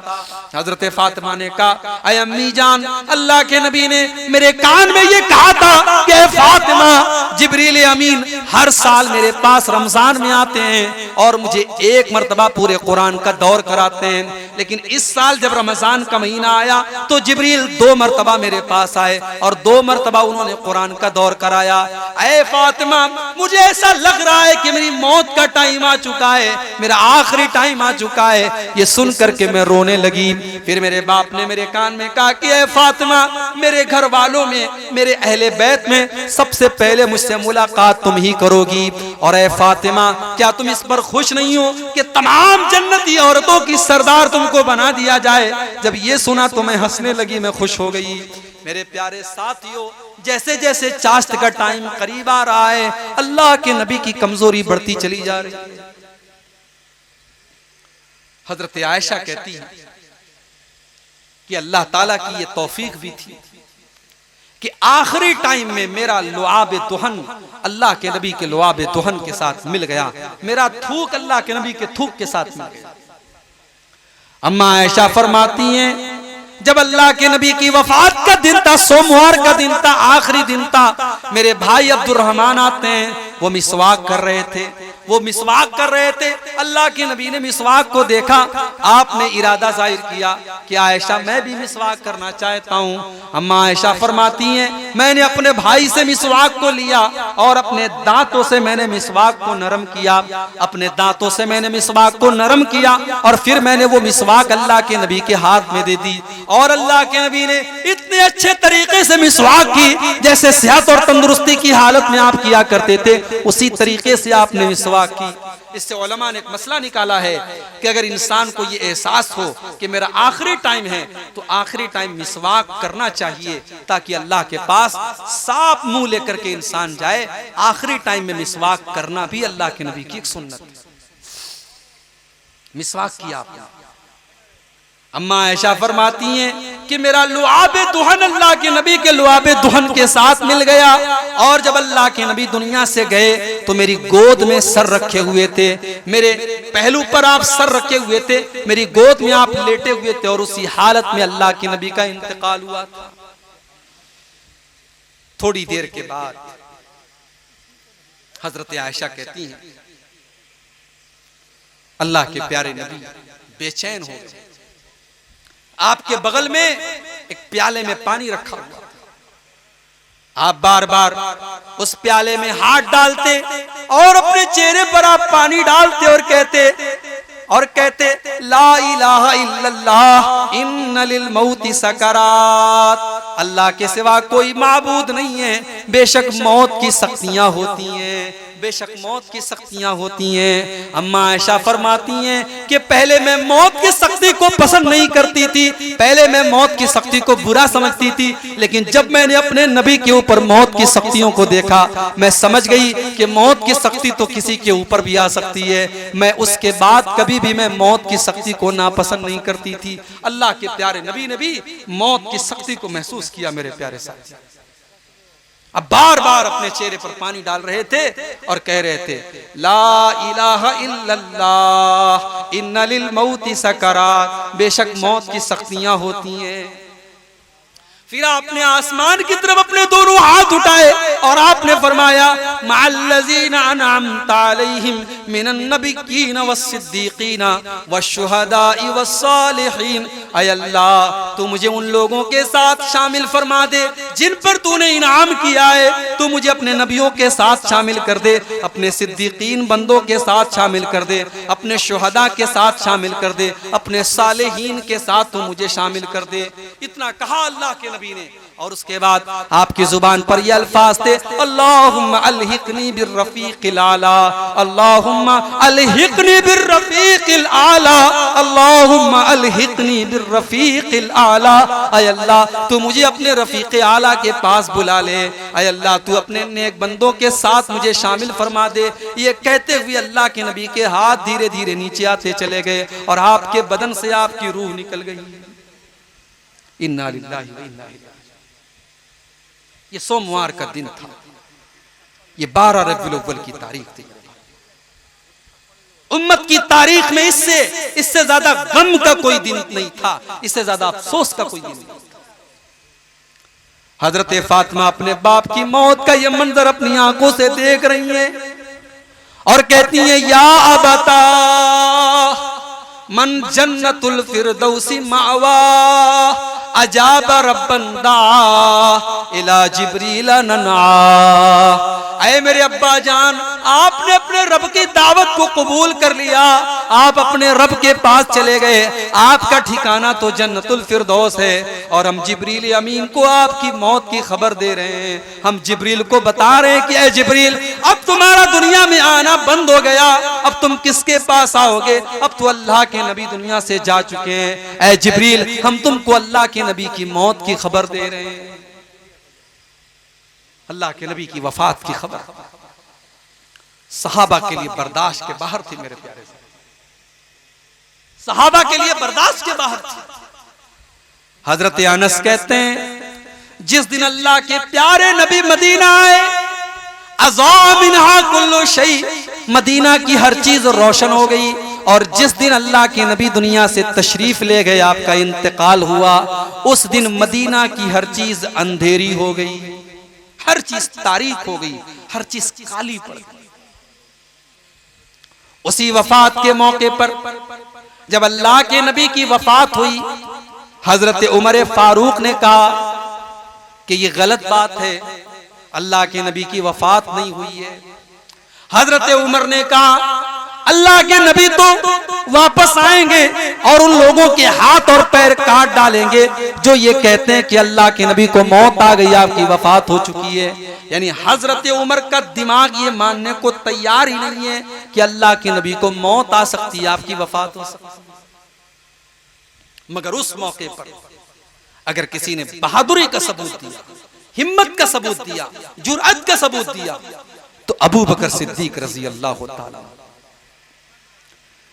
Speaker 1: हजरत फातिमा ने कहा ऐ अम्मी जान, अल्लाह के नबी ने मेरे कान में ये कहा था कि फातिमा जिब्रील अमीन हर साल मेरे पास रमजान में आते हैं और मुझे एक मर्तबा पूरे कुरान का दौर कराते हैं। लेकिन इस साल जब रमजान का महीना आया तो जिब्रील 2 मर्तबा मेरे पास आए और 2 मर्तबा उन्होंने कुरान का दौर कराया। ऐ फातिमा, मुझे ऐसा लग रहा है कि मेरी मौत का टाइम आ चुका है, मेरा आखिरी टाइम आ चुका है। ये सुन करके मैं रोने लगी। फिर मेरे बाप ने मेरे कान में कहा कि ऐ फातिमा, मेरे घर वालों में, मेरे अहले बैत में सबसे पहले मुझसे मुलाकात तुम ही करोगी। और ऐ फातिमा, क्या तुम इस पर खुश नहीं हो कि तमाम जन्नती औरतों की सरदार तुमको बना दिया जाए? जब ये सुना तो मैं हंसने लगी, मैं खुश हो गई। मेरे प्यारे साथियों, जैसे जैसे चाश्त का टाइम करीब आ रहा है, अल्लाह के नबी की कमजोरी बढ़ती चली जा रही है। हजरत आयशा कहती है कि अल्लाह ताला की ये तौफीक भी थी कि आखिरी टाइम में मेरा लुआब दुहन अल्लाह के नबी के लुआब दुहन के साथ मिल गया, मेरा थूक अल्लाह के नबी के थूक के साथ मिल गया। अम्मा आयशा फरमाती हैं, जब अल्लाह के नबी की वफात का दिन था, सोमवार का दिन था, आखिरी दिन था, मेरे भाई अब्दुर्रहमान आते हैं, वो मिसवाक कर रहे थे, वो मिसवाक कर रहे थे। अल्लाह के नबी ने मिसवाक को देखा, आपने इरादा जाहिर किया कि आयशा मैं भी मिसवाक करना चाहता हूँ। अम्मा आयशा फरमाती हैं, मैंने अपने भाई से मिसवाक को लिया और अपने दांतों से मैंने मिसवाक को नरम किया, अपने दांतों से मैंने मिसवाक को नरम किया और फिर मैंने वो मिसवाक अल्लाह के नबी के हाथ में दे दी। और अल्लाह के नबी ने इतने अच्छे तरीके से मिसवाक की जैसे सेहत और तंदुरुस्ती की हालत में आप किया करते थे, उसी तरीके से आपने मिसवाक की। इससे उलमा ने एक मसला निकाला है कि अगर इंसान को ये एहसास हो कि मेरा आखिरी टाइम है तो आखिरी टाइम मिसवाक करना चाहिए, ताकि अल्लाह के पास साफ मुंह लेकर के इंसान जाए। आखिरी टाइम में मिसवाक करना भी अल्लाह के नबी की एक सुन्नत है। मिसवाक किया आपने। अम्मा आयशा फरमाती हैं कि मेरा लुआबे दुहन अल्लाह के नबी के लुआबे दुहन के साथ मिल गया। और जब अल्लाह के नबी दुनिया से गए तो मेरी गोद में सर रखे हुए थे, मेरे पहलू पर आप सर रखे हुए थे, मेरी गोद में आप लेटे हुए थे और उसी हालत में अल्लाह के नबी का इंतकाल हुआ था। थोड़ी देर के बाद हजरत आयशा कहती हैं, अल्लाह के प्यारे नबी बेचैन हो गए। आपके बगल में एक प्याले में पानी रखा हुआ था, आप बार बार उस प्याले में हाथ डालते और अपने चेहरे पर आप पानी डालते और कहते ला इलाहा इल्लल्लाह इन्ना लिल मौति सकरात, अल्लाह के सिवा कोई माबूद नहीं है, बेशक मौत की सख्तियां होती हैं, बेशक मौत की सख्तियां होती हैं। अम्मा आयशा फरमाती हैं कि पहले मैं मौत की सख्ती को पसंद नहीं करती थी, पहले मैं मौत की सख्ती को बुरा समझती थी, लेकिन जब मैंने अपने नबी के ऊपर मौत की सख्तियों को देखा, मैं समझ गई कि मौत की सख्ती तो किसी के ऊपर भी आ सकती है। मैं उसके बाद कभी भी मैं मौत की सख्ती को नापसंद नहीं करती थी। अल्लाह के प्यारे नबी ने भी मौत की सख्ती को महसूस किया। मेरे प्यारे साथी, अब बार बार अपने चेहरे पर पानी डाल रहे थे और कह रहे थे ला इलाहा इल्लल्लाह इन्ना लिल मौति सकरात, बेशक मौत की सख्तियां होती हैं। फिर आपने आसमान की तरफ अपने दोनों हाथ उठाए और आपने फरमाया मअल्लज़ीना अनअमता अलैहिम मिनन नबिय्यीन वस्सिद्दीकीन वश्शुहदाई वस्सालिहीन। ऐ अल्लाह, तू मुझे उन लोगों के साथ शामिल फरमा दे जिन पर तूने इनाम किया है। तू मुझे अपने नबियों के साथ शामिल कर दे, अपने सिद्दीकीन बंदों के साथ शामिल कर दे, अपने शुहदा के साथ शामिल कर दे, अपने सालिहीन के साथ तू मुझे शामिल कर दे। इतना कहा अल्लाह के नबी ने और उसके बाद आपकी जुबान पर ये अल्फाज थे अल्लाहुम्मा अलहिकनी बिर्रफीकिल आला, अल्लाहुम्मा अलहिकनी बिर्रफीकिल आला, अल्लाहुम्मा अलहिकनी बिर्रफीकिल आला। ऐ अल्लाह, तू मुझे अपने रफीक आला के पास बुला ले। ऐ अल्लाह, तू अपने नेक बंदों के साथ मुझे शामिल फरमा दे। ये कहते हुए अल्लाह के नबी के हाथ धीरे धीरे नीचे आते चले गए और आपके बदन से आपकी रूह निकल गई। इन्ना लिल्लाहि व इन्ना इलैहि। ये सोमवार का दिन था, ये 12 रबीउल अव्वल की तारीख थी। उम्मत की तारीख में इससे ज्यादा गम का कोई दिन नहीं था, इससे ज्यादा अफसोस का कोई दिन नहीं था। हजरत फातिमा अपने बाप की मौत का ये मंजर अपनी आंखों से देख रही हैं और कहती हैं, या अबता मन जन्नतुल फिरदौसी मावा अजाब रब्बन दा इला जिब्रील नना। ऐ मेरे अब्बा जान, आपने अपने रब की दावत को कबूल कर लिया, आप अपने रब के पास चले गए, आपका ठिकाना तो जन्नतुल फिरदौस है और हम जिब्रील अमीन को आपकी मौत की खबर दे रहे हैं। हम जिब्रील को बता रहे हैं कि ऐ जिब्रील, अब तुम्हारा दुनिया में आना बंद हो गया, अब तुम किसके पास आओगे, अब तो अल्लाह के नबी दुनिया से जा चुके हैं। ऐ जिब्रील, हम तुमको अल्लाह के नबी की मौत की खबर दे रहे हैं, अल्लाह के नबी की वफात की खबर। सहाबा के लिए बर्दाश्त के बाहर थी मेरे प्यारे से, सहाबा के लिए बर्दाश्त के बाहर थी। हजरत अनस कहते हैं, जिस दिन अल्लाह के प्यारे नबी मदीना आए, अज़ा मिन्हा कुल्लु शै, मदीना की हर चीज रोशन हो गई। और जिस दिन अल्लाह के नबी दुनिया से तशरीफ ले गए, आपका इंतकाल हुआ, उस दिन मदीना की हर चीज अंधेरी हो गई, हर चीज तारीक हो गई, हर चीज काली पड़ गई। उसी वफात के मौके पर जब अल्लाह के नबी की वफात हुई, हजरत उमर फारूक ने कहा कि ये गलत बात है, अल्लाह के नबी की वफात नहीं हुई है। हजरत उमर ने कहा, अल्लाह के नबी तो वापस आएंगे और उन लोगों के हाथ और पैर काट डालेंगे जो ये कहते हैं कि अल्लाह के नबी को मौत आ गई, आपकी वफात हो चुकी है। यानी हजरत उमर का दिमाग ये मानने को तैयार ही नहीं है कि अल्लाह के नबी को मौत आ सकती है, आपकी वफात हो सकती है। मगर उस मौके पर अगर किसी ने बहादुरी का सबूत दिया, हिम्मत का सबूत दिया, जुर्अत का सबूत दिया, तो अबू बकर सिद्दीक रजी अल्लाह ताला।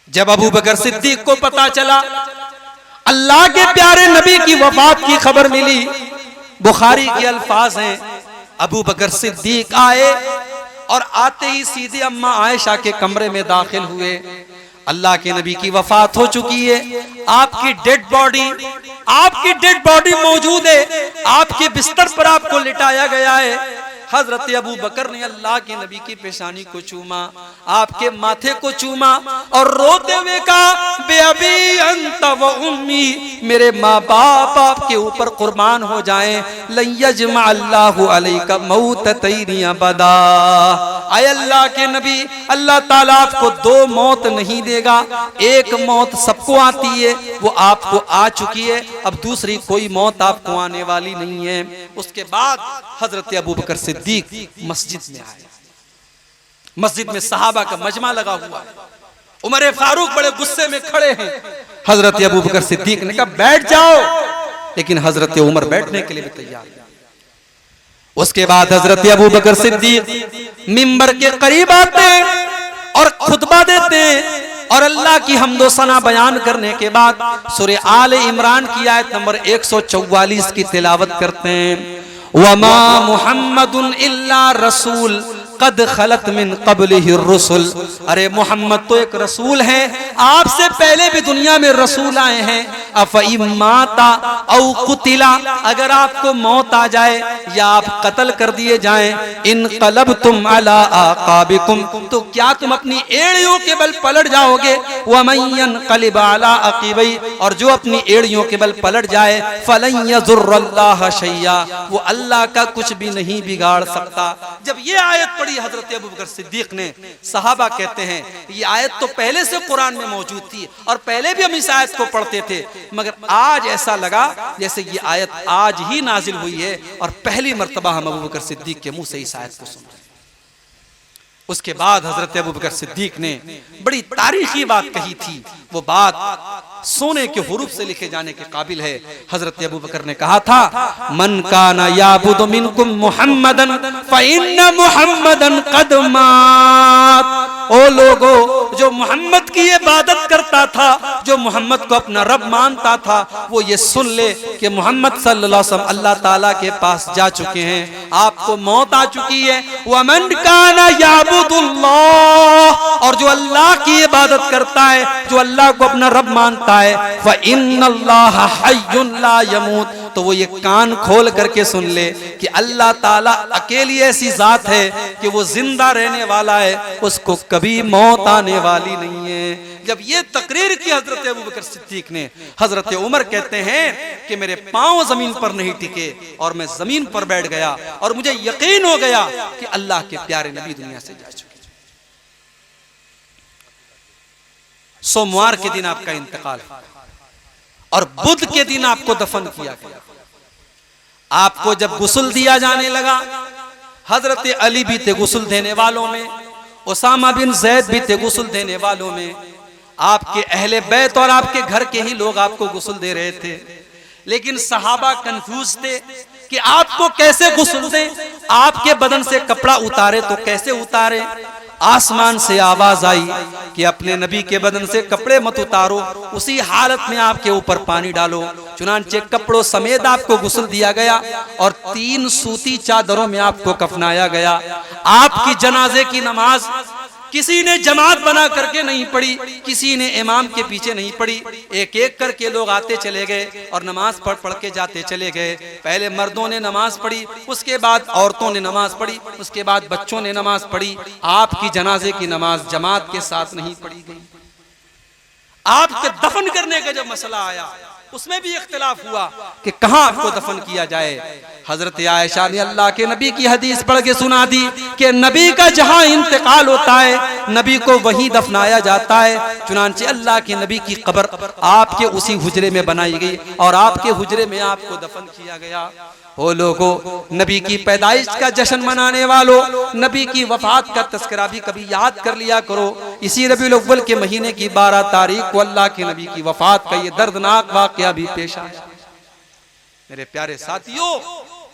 Speaker 1: जब अबू बकर सिद्दीक को पता चला अल्लाह के प्यारे नबी की वफात की खबर मिली, बुखारी के अल्फाज हैं, अबू बकर सिद्दीक आए और आते ही सीधे अम्मा आयशा के कमरे में दाखिल हुए। अल्लाह के नबी की वफात हो चुकी है, आपकी डेड बॉडी मौजूद है, आपके बिस्तर पर आपको लिटाया गया है। हजरत अबू बकर ने अल्लाह के नबी की पेशानी को चूमा, आपके माथे को चूमा और रोते हुए कहा, बेअबी अंत व उम्मी, मेरे माँ बाप आपके ऊपर कुर्बान हो जाएं, लन यजमा अल्लाहु अलैका मौततैनि अबदा। आए अल्लाह के नबी, अल्लाह ताला आपको दो मौत नहीं देगा, एक मौत सबको आती है, वो आपको आ चुकी है, अब दूसरी कोई मौत आपको आने वाली नहीं है। उसके बाद हजरत अबू बकर सिद्दीक मस्जिद में आए, मस्जिद में सहाबा का मजमा लगा हुआ है, उमर फारूक बड़े गुस्से में खड़े हैं। हजरत अबू बकर सिद्दीक ने कहा बैठ जाओ, लेकिन हजरत उमर बैठने के लिए भी तैयार। उसके बाद हजरत अबू बकर सिद्दीक मिंबर के करीब आते हैं और खुतबा देते हैं और अल्लाह की हम्दो सना बयान करने के बाद सूरह आले इमरान की आयत नंबर 144 की तिलावत करते हैं। वमा मुहम्मदुन इल्ला रसूल कद खलत मिन क़ब्लिहि रुसुल। अरे मोहम्मद तो एक रसूल हैं, आपसे पहले भी दुनिया में रसूल आए हैं। अफ़इम्माता औ कुतिला, अगर आपको मौत आ जाए या आप कत्ल कर दिए जाएं, इनक़लबतुम अला आक़ाबिकुम, तो क्या तुम अपनी एड़ियों के बल पलट जाओगे। वमन यनक़लिब अला अक़ीबैहि, और जो अपनी एड़ियों के बल पलट जाए, फ़लन यज़ुर्रल्लाह शैया, वो अल्लाह का कुछ भी नहीं बिगाड़ सकता। जब ये आयत पढ़ी हजरत अबू बकर सिद्दीक ने, सहाबा कहते हैं ये आयत तो पहले से कुरान में मौजूद थी और पहले भी हम इस आयत को पढ़ते थे, मगर आज ऐसा लगा जैसे ये आयत आज ही नाजिल हुई है और पहली मर्तबा हम अबू बकर सिद्दीक के मुंह से इस आयत को सुन रहे हैं। उसके बाद हजरत अबू बकर सिद्दीक ने बड़ी तारीखी बात कही थी, वो बात सोने के हुरूफ से लिखे जाने के काबिल है। हजरत अबू बकर ने कहा था, मन काना याबुदु मिनकुम मुहम्मदन फइन्न मुहम्मदन कद मात। ओ लोगो, जो मोहम्मद की इबादत करता था, जो मोहम्मद को अपना रब मानता था, वो ये सुन ले कि मोहम्मद सल्लल्लाहु अलैहि वसल्लम अल्लाह ताला के पास जा चुके हैं, आपको मौत आ चुकी है। वमन काना याबुदुल्लाह, और जो अल्लाह की इबादत करता है, जो अल्लाह को अपना रब मानता है, फ़इन्नल्लाह हय्युन ला यमूत, तो वो ये कान खोल करके सुन ले कि अल्लाह ताला अकेली ऐसी जात है कि वो जिंदा रहने वाला है, उसको कभी मौत आने वाली नहीं है। जब ये तकरीर की हजरत अबू बकर सिद्दीक ने, हजरत उमर कहते हैं कि मेरे पांव जमीन पर नहीं टिके और मैं जमीन पर बैठ गया और मुझे यकीन हो गया कि अल्लाह के प्यारे नबी दुनिया से जा चुके। सोमवार के दिन आपका इंतकाल और बुध के दिन आपको दफन किया गया। आपको जब गुस्ल दिया जाने लगा, हजरत अली भी थे गुस्ल देने वालों में, उसामा बिन जैद भी थे गुस्ल देने वालों में, आपके अहले बैत और आपके घर के ही लोग आपको गुस्ल दे रहे थे। लेकिन सहाबा कंफ्यूज थे कि आपको कैसे गुस्ल दें, आपके बदन से कपड़ा उतारे तो कैसे उतारे। आसमान से आवाज आई कि अपने नबी के बदन से कपड़े मत उतारो, उसी हालत में आपके ऊपर पानी डालो। चुनांचे कपड़ों समेत आपको गुस्ल दिया गया और 3 सूती चादरों में आपको कफनाया गया। आपकी जनाजे की नमाज किसी ने जमात बना करके नहीं पढ़ी, किसी ने इमाम के पीछे नहीं पढ़ी, एक एक करके लोग आते चले गए और नमाज पढ़ पढ़ के जाते चले गए। पहले मर्दों ने नमाज पढ़ी, उसके बाद औरतों ने नमाज पढ़ी, उसके बाद बच्चों ने नमाज पढ़ी। आपकी जनाजे की नमाज जमात के साथ नहीं पढ़ी गई। आपके दफन करने का जब मसला आया, उसमें भी इख्तिलाफ हुआ कि कहां आपको दफन किया जाए। हजरत आयशा ने अल्लाह के नबी की हदीस पढ़ के सुना दी कि नबी का जहां इंतकाल होता है, नबी को वहीं दफनाया जाता है। चुनांचे अल्लाह के नबी की कब्र आपके उसी हुजरे में बनाई गई और आपके हुजरे में आपको दफन किया गया। ओ लोगों, नबी की पैदाइश का जश्न मनाने वालों, नबी की वफात का तस्करा भी कभी याद कर लिया करो। इसी रबीउल अव्वल के महीने की 12 तारीख को अल्लाह के नबी की वफात का ये दर्दनाक वाकया भी पेश आया। मेरे प्यारे साथियों,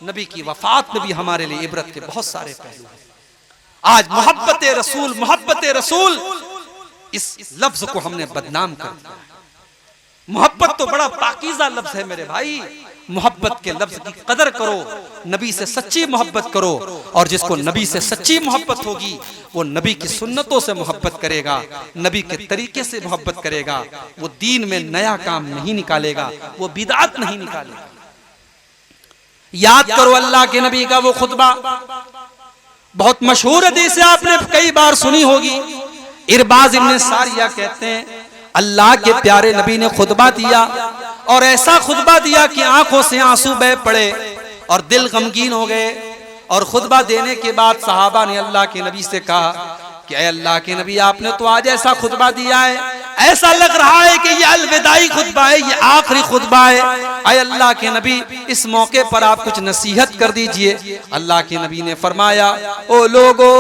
Speaker 1: नबी की वफात में भी हमारे लिए इबरत के बहुत सारे पहलू हैं। आज मोहब्बत रसूल इस लफ्ज को हमने बदनाम कर दिया। मोहब्बत तो बड़ा पाकीज़ा लफ्ज है मेरे भाई। मोहब्बत के लफ्ज की कदर करो, नबी से सच्ची मोहब्बत करो, और जिसको नबी से सच्ची मोहब्बत होगी वो नबी की सुन्नतों से मोहब्बत करेगा, नबी के तरीके से मोहब्बत करेगा। वो दीन में नया काम नहीं निकालेगा, वो बिदअत नहीं निकालेगा। याद करो अल्लाह के नबी का वो खुतबा, बहुत मशहूर हदीस है, आपने कई बार सुनी होगी। इरबाज इब्न सारिया कहते हैं अल्लाह के प्यारे नबी ने खुतबा दिया और ऐसा खुतबा दिया कि आंखों से आंसू बह पड़े और दिल गमगीन हो गए। और खुतबा देने के बाद सहाबा ने अल्लाह के नबी से कहा कि ऐ अल्लाह के नबी, आपने तो आज ऐसा खुतबा दिया है, ऐसा लग रहा है कि ये अलविदाई खुतबा है, ये आखिरी खुतबा है। ऐ अल्लाह के नबी, इस मौके पर आप कुछ नसीहत कर दीजिए। अल्लाह के नबी ने फरमाया, ओ लोगो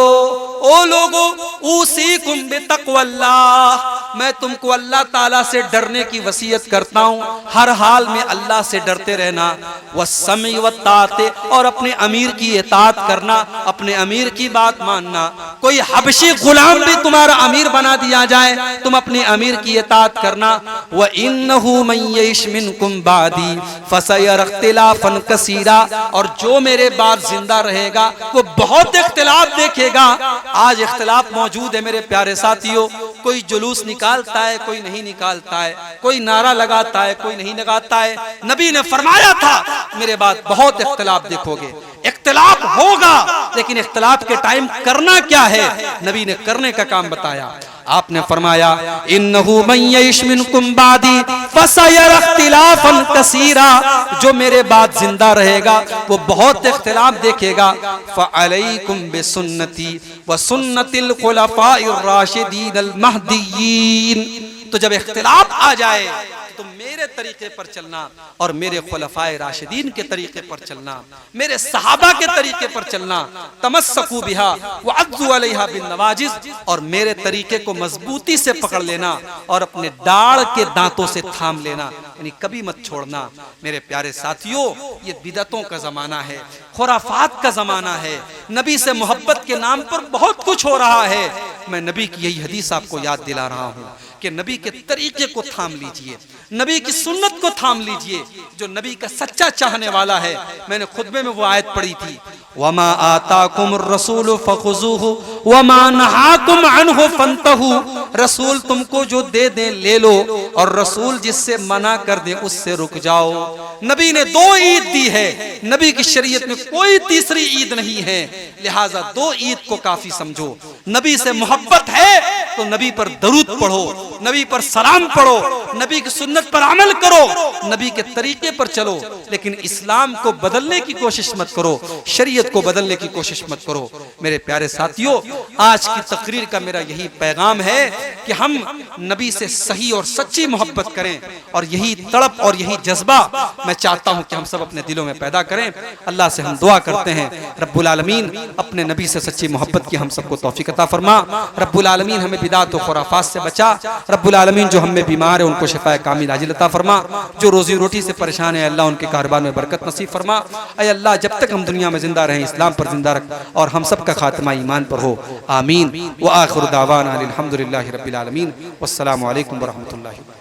Speaker 1: उसीकुम बितक़वल्लाह, मैं तुमको अल्लाह ताला से डरने की वसीयत करता हूँ। हर हाल में अल्लाह से डरते रहना। वस्समी वत्ताअत, और अपने अमीर की इताअत करना, अपने अमीर की बात मानना। कोई हबशी गुलाम भी तुम्हारा अमीर बना दिया जाए, तुम अपने अमीर की इताअत करना। व इन्नहु मन यइश मिनकुम बादी फसयरा इख्तिलाफन कसीरा, और जो मेरे बाद जिंदा रहेगा वो बहुत इख्तिलाफ देखेगा। आज इख्तिलाफ मौजूद है मेरे प्यारे साथियों। कोई जुलूस निकालता है, कोई नहीं निकालता है, कोई नारा लगाता है, कोई नहीं लगाता है। नबी ने फरमाया था मेरे बाद बहुत इख्तिलाफ देखोगे। इख्तिलाफ होगा, लेकिन इख्तिलाफ के टाइम करना क्या है, नबी ने करने का काम बताया। आपने फरमाया इन्नहु मन यइश मिनकुम बादी फसयरा इख्तिलाफन कसीरा, जो मेरे बाद जिंदा रहेगा वो बहुत इख्तिलाफ देखेगा। फअलैकुम बिसुन्नती व सुन्नतिल खुलफाइर राशिदीन अल महदीयीन, तो जब इख्तिलाफ आ जाए तो मेरे तरीके पर चलना और मेरे खुलफाए राशिदीन के तरीके पर चलना, मेरे सहाबा के तरीके पर चलना। तमस्सकू बिहा व अद्दू अलैहा बिन नवाजिज, और मेरे तरीके को मजबूती से पकड़ लेना और अपने दाढ़ के दांतों से थाम लेना, यानी कभी मत छोड़ना। मेरे प्यारे साथियों, ये बिदअतों का जमाना है, खुराफात का जमाना है। नबी से मोहब्बत के नाम पर बहुत कुछ हो रहा है। मैं नबी की यही हदीस आपको याद दिला रहा हूँ कि नबी के तरीके को थाम लीजिए, नबी की सुन्नत को थाम लीजिए। जो नबी का सच्चा चाहने वाला है, मैंने खुतबे में वो आयत पढ़ी थी, वमा आताकुम रसूल फखुजूहु वमा नहाकुम अन्हु फंतहु, रसूल तुमको जो दे दे ले लो और रसूल जिससे मना कर दे उससे रुक जाओ। नबी ने 2 ईद दी है, नबी की शरीयत में कोई तीसरी ईद नहीं है, लिहाजा 2 ईद को काफी समझो। नबी से मोहब्बत है तो नबी पर दरूद पढ़ो, नबी पर सलाम पढ़ो, नबी की सुन्नत पर अमल करो, नबी के तरीके पर चलो, लेकिन इस्लाम को बदलने की कोशिश मत करो, शरीयत को बदलने की कोशिश मत करो। मेरे प्यारे साथियों, आज की तकरीर का मेरा यही पैगाम है कि हम नबी से सही और सच्ची मोहब्बत करें, और यही तड़प और यही जज्बा मैं चाहता हूं कि हम सब अपने दिलों में पैदा करें। अल्लाह से हम दुआ करते हैं, रब्बुल आलमीन अपने नबी से सच्ची मोहब्बत की हम सबको तौफीक अता फरमा। रब्बुल आलमीन हमें बिदात और खुराफात से बचा। रब्बुल आलमीन जो हम में बीमार है उनको शिफाए कामिल आजिल अता फरमा, जो रोजी रोटी से परेशान है अल्लाह उनके कारोबार में बरकत नसीब फरमा। ऐ अल्लाह, जब तक हम दुनिया में जिंदा रहें इस्लाम पर जिंदा रख, और हम सब का खात्मा ईमान पर हो। आमीन। व आखिर दावाना अल्हम्दुलिल्लाहि रब्बिल आलमीन। वस्सलामु अलैकुम व रहमतुल्लाहि।